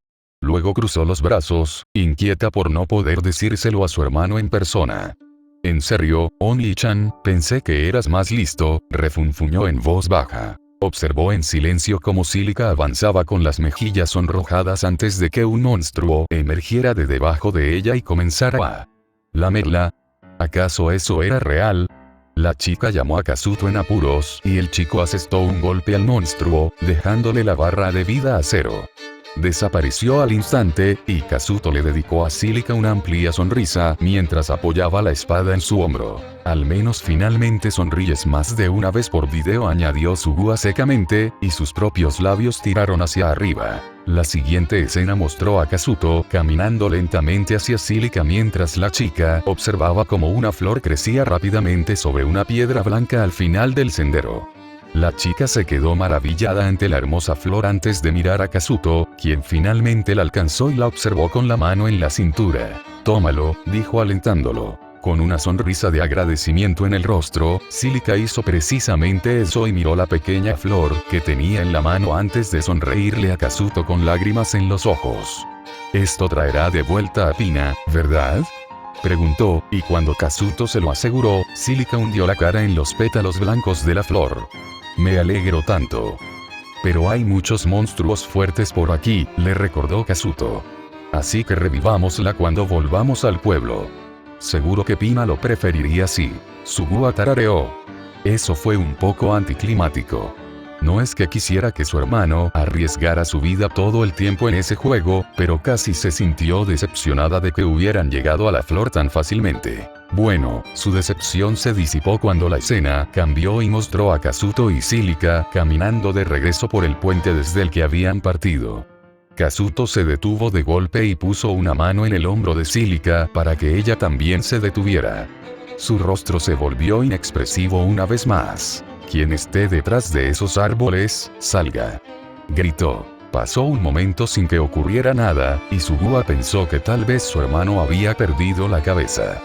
Luego cruzó los brazos, inquieta por no poder decírselo a su hermano en persona. En serio, Oni-chan, pensé que eras más listo, refunfuñó en voz baja. Observó en silencio cómo Cílica avanzaba con las mejillas sonrojadas antes de que un monstruo emergiera de debajo de ella y comenzara a lamerla. ¿Acaso eso era real? La chica llamó a Kazuto en apuros y el chico asestó un golpe al monstruo, dejándole la barra de vida a 0. Desapareció al instante, y Kazuto le dedicó a Cílica una amplia sonrisa mientras apoyaba la espada en su hombro. Al menos finalmente sonríes más de una vez por video, añadió Sugua secamente, y sus propios labios tiraron hacia arriba. La siguiente escena mostró a Kazuto caminando lentamente hacia Cílica mientras la chica observaba cómo una flor crecía rápidamente sobre una piedra blanca al final del sendero. La chica se quedó maravillada ante la hermosa flor antes de mirar a Kazuto, quien finalmente la alcanzó y la observó con la mano en la cintura. Tómalo, dijo alentándolo. Con una sonrisa de agradecimiento en el rostro, Cílica hizo precisamente eso y miró la pequeña flor que tenía en la mano antes de sonreírle a Kazuto con lágrimas en los ojos. Esto traerá de vuelta a Pina, ¿verdad?, preguntó, y cuando Kazuto se lo aseguró, Cílica hundió la cara en los pétalos blancos de la flor. Me alegro tanto. Pero hay muchos monstruos fuertes por aquí, le recordó Kazuto. Así que revivámosla cuando volvamos al pueblo. Seguro que Pina lo preferiría así. Sugua tarareó. Eso fue un poco anticlimático. No es que quisiera que su hermano arriesgara su vida todo el tiempo en ese juego, pero casi se sintió decepcionada de que hubieran llegado a la flor tan fácilmente. Bueno, su decepción se disipó cuando la escena cambió y mostró a Kazuto y Cílica caminando de regreso por el puente desde el que habían partido. Kazuto se detuvo de golpe y puso una mano en el hombro de Cílica para que ella también se detuviera. Su rostro se volvió inexpresivo una vez más. Quien esté detrás de esos árboles, salga, gritó. Pasó un momento sin que ocurriera nada, y Sugua pensó que tal vez su hermano había perdido la cabeza.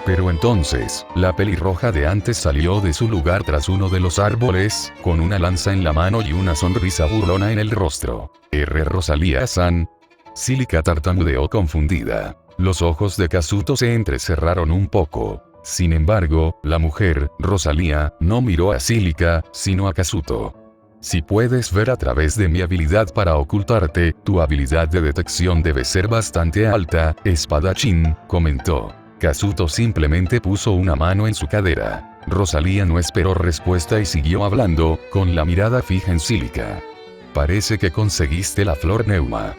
Pero entonces, la pelirroja de antes salió de su lugar tras uno de los árboles, con una lanza en la mano y una sonrisa burlona en el rostro. Rosalía-san. Cílica tartamudeó confundida. Los ojos de Kazuto se entrecerraron un poco. Sin embargo, la mujer, Rosalía, no miró a Cílica, sino a Kazuto. Si puedes ver a través de mi habilidad para ocultarte, tu habilidad de detección debe ser bastante alta, espadachín, comentó. Kazuto simplemente puso una mano en su cadera. Rosalía no esperó respuesta y siguió hablando, con la mirada fija en Cílica. Parece que conseguiste la flor Neuma.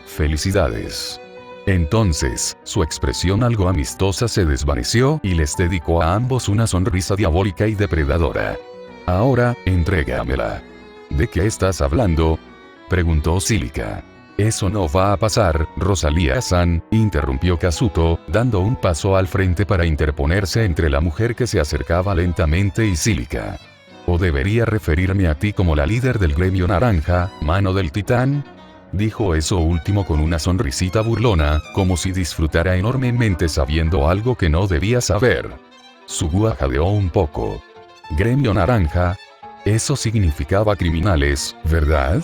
Felicidades. Entonces, su expresión algo amistosa se desvaneció y les dedicó a ambos una sonrisa diabólica y depredadora. Ahora, entrégamela. ¿De qué estás hablando?, preguntó Cílica. Eso no va a pasar, Rosalía-san, interrumpió Kazuto, dando un paso al frente para interponerse entre la mujer que se acercaba lentamente y Cílica. ¿O debería referirme a ti como la líder del gremio naranja, mano del titán? Dijo eso último con una sonrisita burlona, como si disfrutara enormemente sabiendo algo que no debía saber. Sugua jadeó un poco. ¿Gremio naranja? Eso significaba criminales, ¿verdad?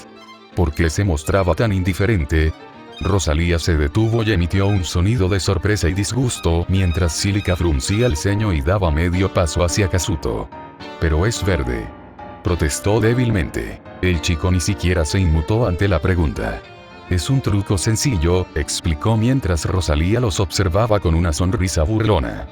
¿Por qué se mostraba tan indiferente? Rosalía se detuvo y emitió un sonido de sorpresa y disgusto mientras Cílica fruncía el ceño y daba medio paso hacia Kazuto. Pero es verde. Protestó débilmente. El chico ni siquiera se inmutó ante la pregunta. Es un truco sencillo, explicó mientras Rosalía los observaba con una sonrisa burlona.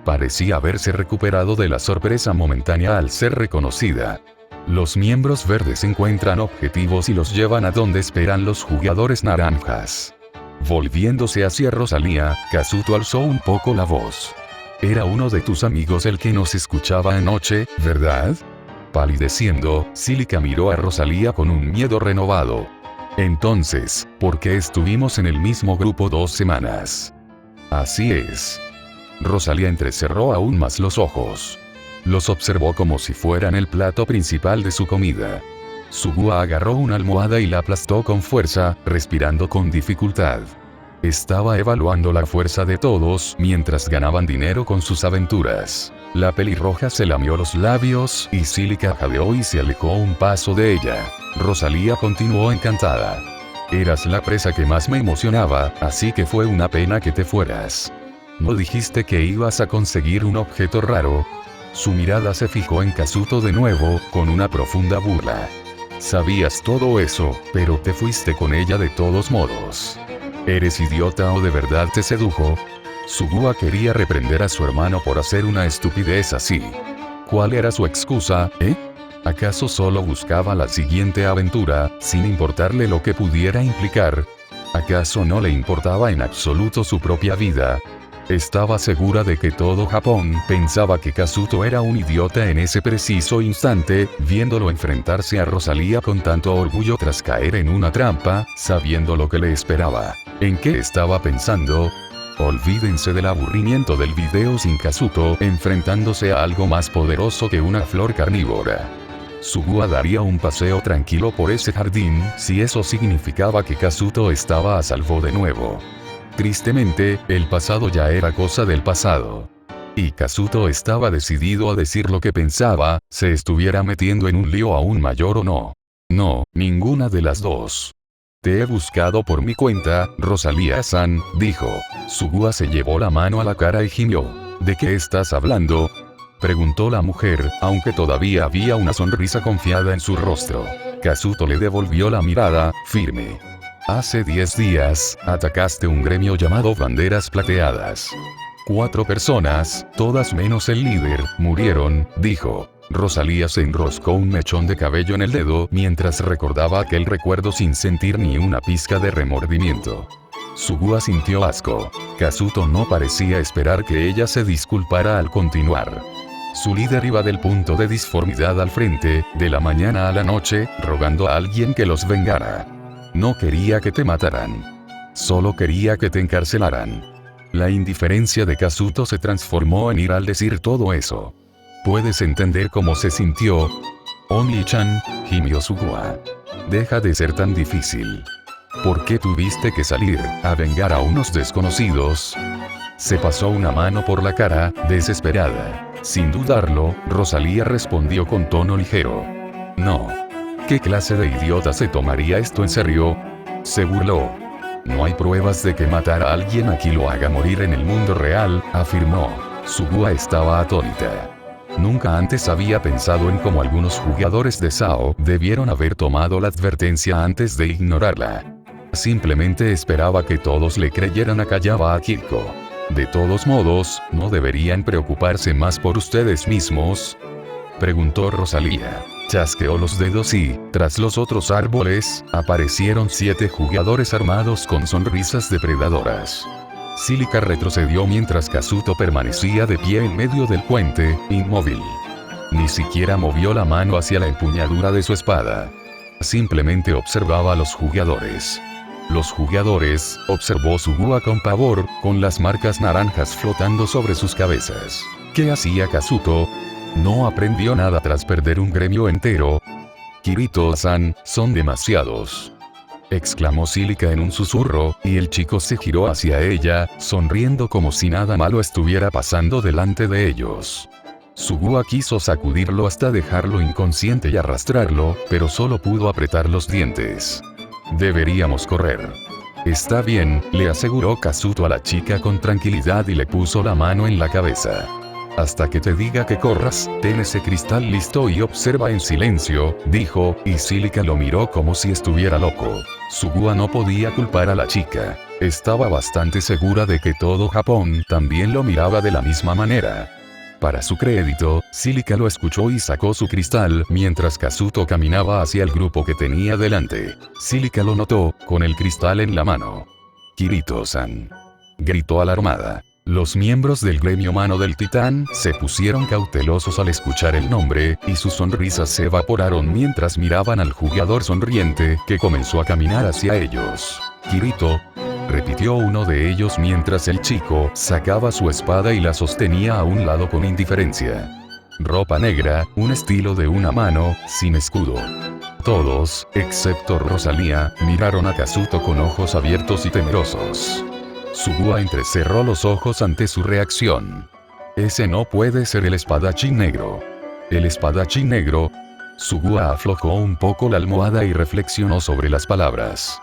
Parecía haberse recuperado de la sorpresa momentánea al ser reconocida. Los miembros verdes encuentran objetivos y los llevan a donde esperan los jugadores naranjas. Volviéndose hacia Rosalía, Kazuto alzó un poco la voz. Era uno de tus amigos el que nos escuchaba anoche, ¿verdad? Palideciendo, Cílica miró a Rosalía con un miedo renovado. Entonces, ¿por qué estuvimos en el mismo grupo 2 semanas? Así es. Rosalía entrecerró aún más los ojos. Los observó como si fueran el plato principal de su comida. Sugua agarró una almohada y la aplastó con fuerza, respirando con dificultad. Estaba evaluando la fuerza de todos mientras ganaban dinero con sus aventuras. La pelirroja se lamió los labios y Cílica jadeó y se alejó un paso de ella. Rosalía continuó encantada. Eras la presa que más me emocionaba, así que fue una pena que te fueras. ¿No dijiste que ibas a conseguir un objeto raro? Su mirada se fijó en Kazuto de nuevo, con una profunda burla. Sabías todo eso, pero te fuiste con ella de todos modos. ¿Eres idiota o de verdad te sedujo? Sugua quería reprender a su hermano por hacer una estupidez así. ¿Cuál era su excusa, ¿Acaso solo buscaba la siguiente aventura, sin importarle lo que pudiera implicar? ¿Acaso no le importaba en absoluto su propia vida? Estaba segura de que todo Japón pensaba que Kazuto era un idiota en ese preciso instante, viéndolo enfrentarse a Rosalía con tanto orgullo tras caer en una trampa, sabiendo lo que le esperaba. ¿En qué estaba pensando? Olvídense del aburrimiento del video sin Kazuto enfrentándose a algo más poderoso que una flor carnívora. Sugua daría un paseo tranquilo por ese jardín si eso significaba que Kazuto estaba a salvo de nuevo. Tristemente, el pasado ya era cosa del pasado. Y Kazuto estaba decidido a decir lo que pensaba, se estuviera metiendo en un lío aún mayor o no. No, ninguna de las dos. Te he buscado por mi cuenta, Rosalía-san, dijo. Sugua se llevó la mano a la cara y gimió. ¿De qué estás hablando?, preguntó la mujer, aunque todavía había una sonrisa confiada en su rostro. Kazuto le devolvió la mirada, firme. Hace 10 días, atacaste un gremio llamado Banderas Plateadas. 4 personas, todas menos el líder, murieron, dijo. Rosalía se enroscó un mechón de cabello en el dedo mientras recordaba aquel recuerdo sin sentir ni una pizca de remordimiento. Sugua sintió asco. Kazuto no parecía esperar que ella se disculpara al continuar. Su líder iba del punto de disformidad al frente, de la mañana a la noche, rogando a alguien que los vengara. No quería que te mataran. Solo quería que te encarcelaran. La indiferencia de Kazuto se transformó en ira al decir todo eso. ¿Puedes entender cómo se sintió? Oni-chan, gimió Sugua. Deja de ser tan difícil. ¿Por qué tuviste que salir a vengar a unos desconocidos? Se pasó una mano por la cara, desesperada. Sin dudarlo, Rosalía respondió con tono ligero. No. ¿Qué clase de idiota se tomaría esto en serio? Se burló. No hay pruebas de que matar a alguien aquí lo haga morir en el mundo real, afirmó. Sugua estaba atónita. Nunca antes había pensado en cómo algunos jugadores de SAO debieron haber tomado la advertencia antes de ignorarla. Simplemente esperaba que todos le creyeran a Kayaba Akiko. De todos modos, ¿no deberían preocuparse más por ustedes mismos?, preguntó Rosalía. Chasqueó los dedos y, tras los otros árboles, aparecieron 7 jugadores armados con sonrisas depredadoras. Cílica retrocedió mientras Kazuto permanecía de pie en medio del puente, inmóvil. Ni siquiera movió la mano hacia la empuñadura de su espada. Simplemente observaba a los jugadores. Los jugadores, observó Sugua con pavor, con las marcas naranjas flotando sobre sus cabezas. ¿Qué hacía Kazuto? No aprendió nada tras perder un gremio entero. Kirito-san, son demasiados, exclamó Cílica en un susurro, y el chico se giró hacia ella, sonriendo como si nada malo estuviera pasando delante de ellos. Sugua quiso sacudirlo hasta dejarlo inconsciente y arrastrarlo, pero solo pudo apretar los dientes. Deberíamos correr. Está bien, le aseguró Kazuto a la chica con tranquilidad y le puso la mano en la cabeza. Hasta que te diga que corras, ten ese cristal listo y observa en silencio, dijo, y Cílica lo miró como si estuviera loco. Sugua no podía culpar a la chica. Estaba bastante segura de que todo Japón también lo miraba de la misma manera. Para su crédito, Cílica lo escuchó y sacó su cristal mientras Kazuto caminaba hacia el grupo que tenía delante. Cílica lo notó, con el cristal en la mano. Kirito-san. Gritó alarmada. Los miembros del gremio Mano del Titán se pusieron cautelosos al escuchar el nombre, y sus sonrisas se evaporaron mientras miraban al jugador sonriente que comenzó a caminar hacia ellos. Kirito, repitió uno de ellos mientras el chico sacaba su espada y la sostenía a un lado con indiferencia. Ropa negra, un estilo de una mano, sin escudo. Todos, excepto Rosalía, miraron a Kazuto con ojos abiertos y temerosos. Sugua entrecerró los ojos ante su reacción. Ese no puede ser el espadachín negro. El espadachín negro. Sugua aflojó un poco la almohada y reflexionó sobre las palabras.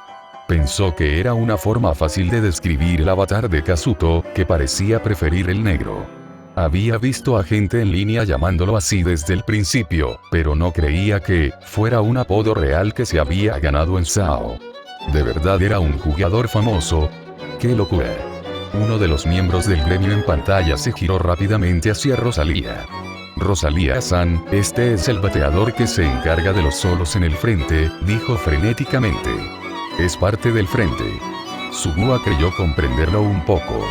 Pensó que era una forma fácil de describir el avatar de Kazuto, que parecía preferir el negro. Había visto a gente en línea llamándolo así desde el principio, pero no creía que fuera un apodo real que se había ganado en SAO. De verdad era un jugador famoso. ¡Qué locura! Uno de los miembros del gremio en pantalla se giró rápidamente hacia Rosalía. Rosalía-san, este es el bateador que se encarga de los solos en el frente, dijo frenéticamente. Es parte del frente. Sugua creyó comprenderlo un poco.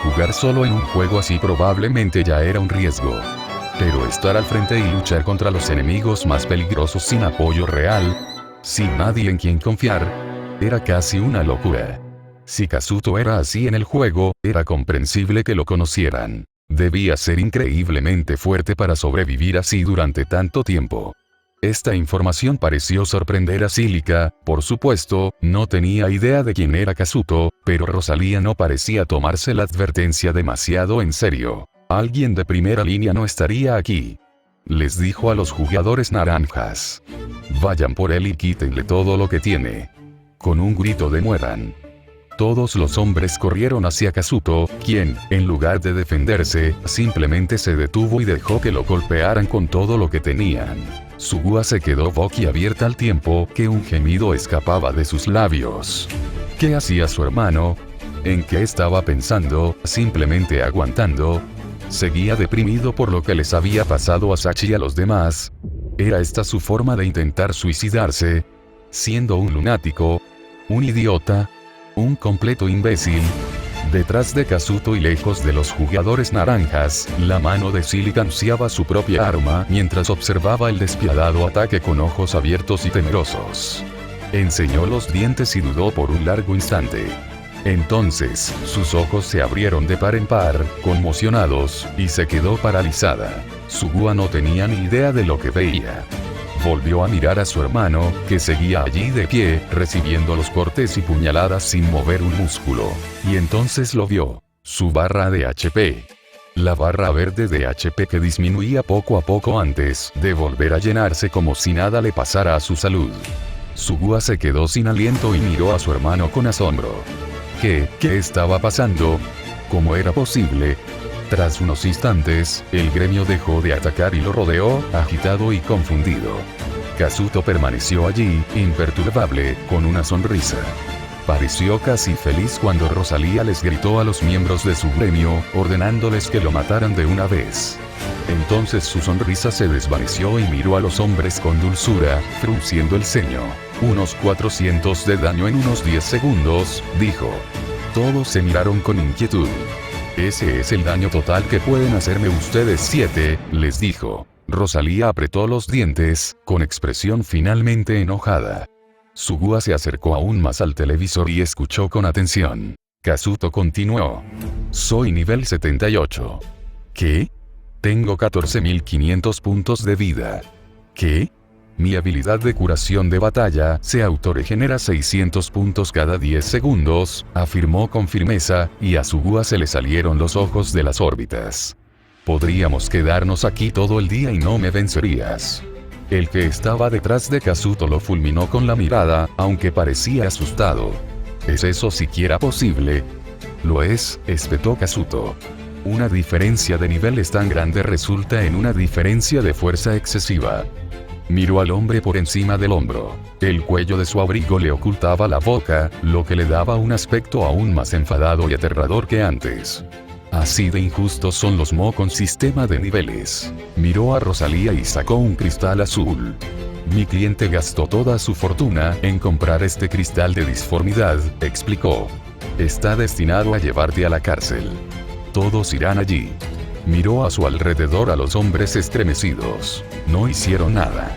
Jugar solo en un juego así probablemente ya era un riesgo. Pero estar al frente y luchar contra los enemigos más peligrosos sin apoyo real, sin nadie en quien confiar, era casi una locura. Si Kazuto era así en el juego, era comprensible que lo conocieran. Debía ser increíblemente fuerte para sobrevivir así durante tanto tiempo. Esta información pareció sorprender a Cílica, por supuesto, no tenía idea de quién era Kazuto, pero Rosalía no parecía tomarse la advertencia demasiado en serio. Alguien de primera línea no estaría aquí. Les dijo a los jugadores naranjas. Vayan por él y quítenle todo lo que tiene. Con un grito de mueran. Todos los hombres corrieron hacia Kazuto, quien, en lugar de defenderse, simplemente se detuvo y dejó que lo golpearan con todo lo que tenían. Sugua se quedó boquiabierta al tiempo que un gemido escapaba de sus labios. ¿Qué hacía su hermano? ¿En qué estaba pensando? ¿Simplemente aguantando? ¿Seguía deprimido por lo que les había pasado a Sachi y a los demás? ¿Era esta su forma de intentar suicidarse? ¿Siendo un lunático? ¿Un idiota? ¿Un completo imbécil? Detrás de Kazuto y lejos de los jugadores naranjas, la mano de Cílica anunciaba su propia arma mientras observaba el despiadado ataque con ojos abiertos y temerosos. Enseñó los dientes y dudó por un largo instante. Entonces, sus ojos se abrieron de par en par, conmocionados, y se quedó paralizada. Sugua no tenía ni idea de lo que veía. Volvió a mirar a su hermano, que seguía allí de pie, recibiendo los cortes y puñaladas sin mover un músculo. Y entonces lo vio. Su barra de HP. La barra verde de HP que disminuía poco a poco antes de volver a llenarse como si nada le pasara a su salud. Sugua se quedó sin aliento y miró a su hermano con asombro. ¿Qué estaba pasando? ¿Cómo era posible? Tras unos instantes, el gremio dejó de atacar y lo rodeó, agitado y confundido. Kazuto permaneció allí, imperturbable, con una sonrisa. Pareció casi feliz cuando Rosalía les gritó a los miembros de su gremio, ordenándoles que lo mataran de una vez. Entonces su sonrisa se desvaneció y miró a los hombres con dulzura, frunciendo el ceño. Unos 400 de daño en unos 10 segundos, dijo. Todos se miraron con inquietud. Ese es el daño total que pueden hacerme ustedes 7, les dijo. Rosalía apretó los dientes, con expresión finalmente enojada. Sugua se acercó aún más al televisor y escuchó con atención. Kazuto continuó. Soy nivel 78. ¿Qué? Tengo 14.500 puntos de vida. ¿Qué? Mi habilidad de curación de batalla se autorregenera 600 puntos cada 10 segundos, afirmó con firmeza, y a Sugua se le salieron los ojos de las órbitas. Podríamos quedarnos aquí todo el día y no me vencerías. El que estaba detrás de Kazuto lo fulminó con la mirada, aunque parecía asustado. ¿Es eso siquiera posible? Lo es, espetó Kazuto. Una diferencia de niveles tan grande resulta en una diferencia de fuerza excesiva. Miró al hombre por encima del hombro. El cuello de su abrigo le ocultaba la boca, lo que le daba un aspecto aún más enfadado y aterrador que antes. Así de injustos son los Mo con sistema de niveles. Miró a Rosalía y sacó un cristal azul. Mi cliente gastó toda su fortuna en comprar este cristal de disformidad, explicó. Está destinado a llevarte a la cárcel. Todos irán allí. Miró a su alrededor a los hombres estremecidos. No hicieron nada.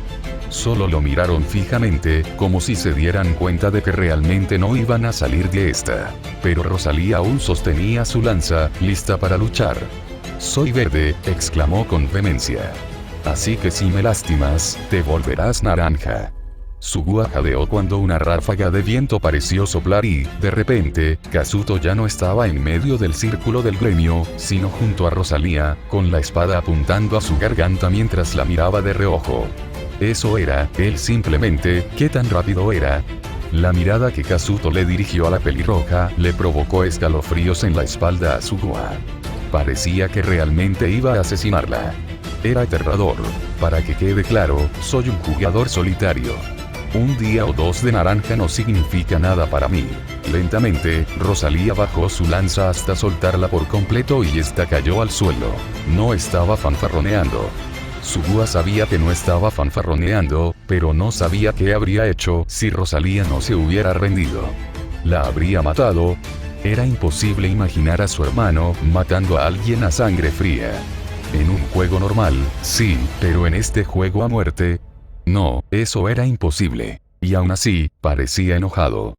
Solo lo miraron fijamente, como si se dieran cuenta de que realmente no iban a salir de esta. Pero Rosalía aún sostenía su lanza, lista para luchar. Soy verde, exclamó con vehemencia. Así que si me lastimas, te volverás naranja. Sugua jadeó cuando una ráfaga de viento pareció soplar y, de repente, Kazuto ya no estaba en medio del círculo del gremio, sino junto a Rosalía, con la espada apuntando a su garganta mientras la miraba de reojo. Eso era, él simplemente, ¿qué tan rápido era? La mirada que Kazuto le dirigió a la pelirroja le provocó escalofríos en la espalda a Sugua. Parecía que realmente iba a asesinarla. Era aterrador. Para que quede claro, soy un jugador solitario. Un día o dos de naranja no significa nada para mí. Lentamente, Rosalía bajó su lanza hasta soltarla por completo y esta cayó al suelo. No estaba fanfarroneando. Sugua sabía que no estaba fanfarroneando, pero no sabía qué habría hecho si Rosalía no se hubiera rendido. ¿La habría matado? Era imposible imaginar a su hermano matando a alguien a sangre fría. En un juego normal, sí, pero en este juego a muerte, no, eso era imposible. Y aún así, parecía enojado.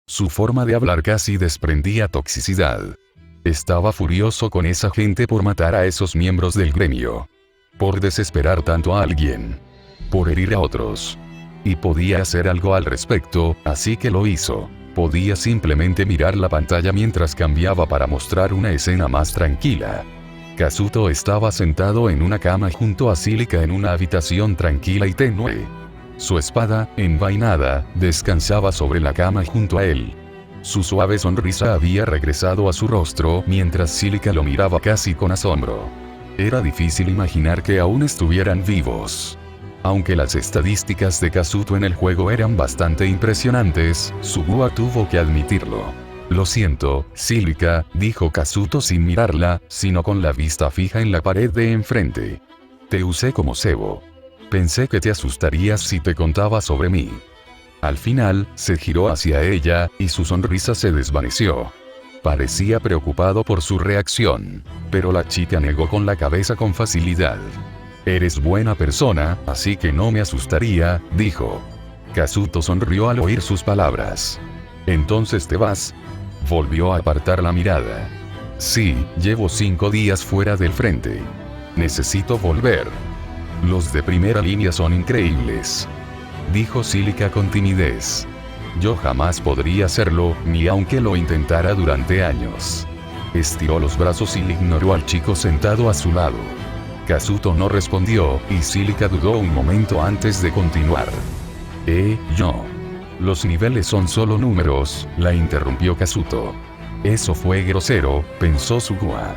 Su forma de hablar casi desprendía toxicidad. Estaba furioso con esa gente por matar a esos miembros del gremio. Por desesperar tanto a alguien. Por herir a otros. Y podía hacer algo al respecto, así que lo hizo. Podía simplemente mirar la pantalla mientras cambiaba para mostrar una escena más tranquila. Kazuto estaba sentado en una cama junto a Cílica en una habitación tranquila y tenue. Su espada, envainada, descansaba sobre la cama junto a él. Su suave sonrisa había regresado a su rostro mientras Cílica lo miraba casi con asombro. Era difícil imaginar que aún estuvieran vivos. Aunque las estadísticas de Kazuto en el juego eran bastante impresionantes, Sugua tuvo que admitirlo. Lo siento, Cílica, dijo Kazuto sin mirarla, sino con la vista fija en la pared de enfrente. Te usé como cebo. Pensé que te asustarías si te contaba sobre mí. Al final, se giró hacia ella, y su sonrisa se desvaneció. Parecía preocupado por su reacción, pero la chica negó con la cabeza con facilidad. Eres buena persona, así que no me asustaría, dijo. Kazuto sonrió al oír sus palabras. ¿Entonces te vas? Volvió a apartar la mirada. Sí, llevo 5 días fuera del frente. Necesito volver. Los de primera línea son increíbles. Dijo Cílica con timidez. Yo jamás podría hacerlo, ni aunque lo intentara durante años. Estiró los brazos y ignoró al chico sentado a su lado. Kazuto no respondió, y Cílica dudó un momento antes de continuar. Yo. Los niveles son solo números, la interrumpió Kazuto. Eso fue grosero, pensó Sugua.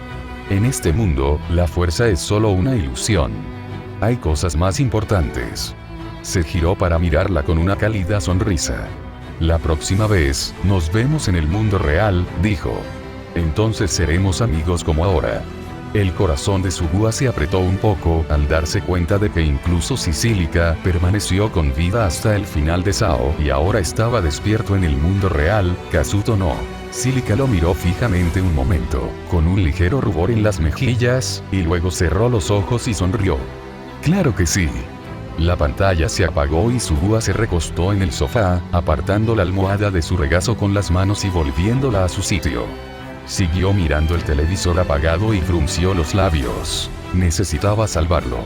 En este mundo, la fuerza es solo una ilusión. Hay cosas más importantes. Se giró para mirarla con una cálida sonrisa. La próxima vez, nos vemos en el mundo real, dijo. Entonces seremos amigos como ahora. El corazón de Sugua se apretó un poco al darse cuenta de que incluso si Cílica permaneció con vida hasta el final de Sao y ahora estaba despierto en el mundo real, Kazuto no. Cílica lo miró fijamente un momento, con un ligero rubor en las mejillas, y luego cerró los ojos y sonrió. Claro que sí. La pantalla se apagó y Sugua se recostó en el sofá, apartando la almohada de su regazo con las manos y volviéndola a su sitio. Siguió mirando el televisor apagado y frunció los labios. Necesitaba salvarlo.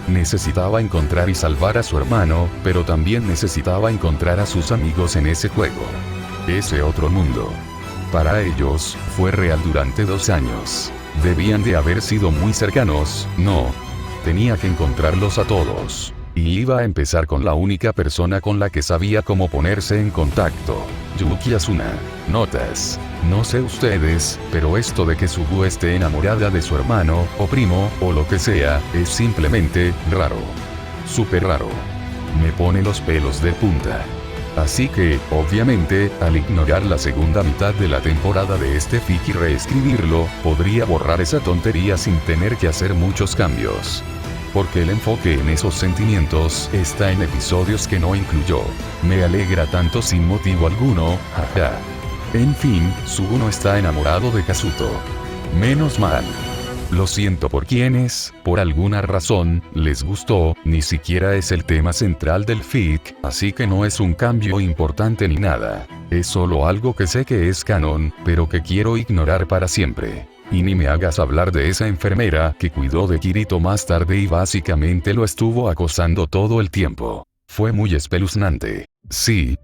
Necesitaba encontrar y salvar a su hermano, pero también necesitaba encontrar a sus amigos en ese juego. Ese otro mundo. Para ellos, fue real durante 2 años. Debían de haber sido muy cercanos, ¿no? Tenía que encontrarlos a todos. Y iba a empezar con la única persona con la que sabía cómo ponerse en contacto. Yuki Asuna. Notas. No sé ustedes, pero esto de que Sugu esté enamorada de su hermano, o primo, o lo que sea, es simplemente raro. Súper raro. Me pone los pelos de punta. Así que, obviamente, al ignorar la segunda mitad de la temporada de este fic y reescribirlo, podría borrar esa tontería sin tener que hacer muchos cambios. Porque el enfoque en esos sentimientos está en episodios que no incluyó. Me alegra tanto sin motivo alguno, jaja. En fin, Sugu no está enamorado de Kazuto. Menos mal. Lo siento por quienes, por alguna razón, les gustó, ni siquiera es el tema central del fic, así que no es un cambio importante ni nada. Es solo algo que sé que es canon, pero que quiero ignorar para siempre. Y ni me hagas hablar de esa enfermera que cuidó de Kirito más tarde y básicamente lo estuvo acosando todo el tiempo. Fue muy espeluznante. Sí,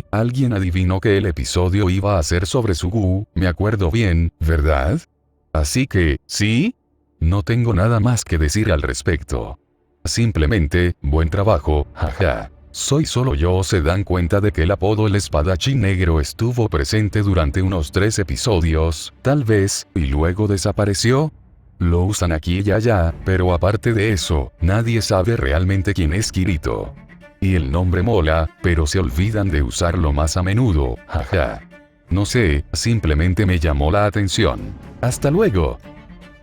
alguien adivinó que el episodio iba a ser sobre Sugu, me acuerdo bien, ¿verdad? Así que, ¿sí? No tengo nada más que decir al respecto. Simplemente, buen trabajo, jaja. ¿Soy solo yo o se dan cuenta de que el apodo el espadachín negro estuvo presente durante unos 3 episodios, tal vez, y luego desapareció? Lo usan aquí y allá, pero aparte de eso, nadie sabe realmente quién es Kirito. Y el nombre mola, pero se olvidan de usarlo más a menudo, jaja. No sé, simplemente me llamó la atención. Hasta luego.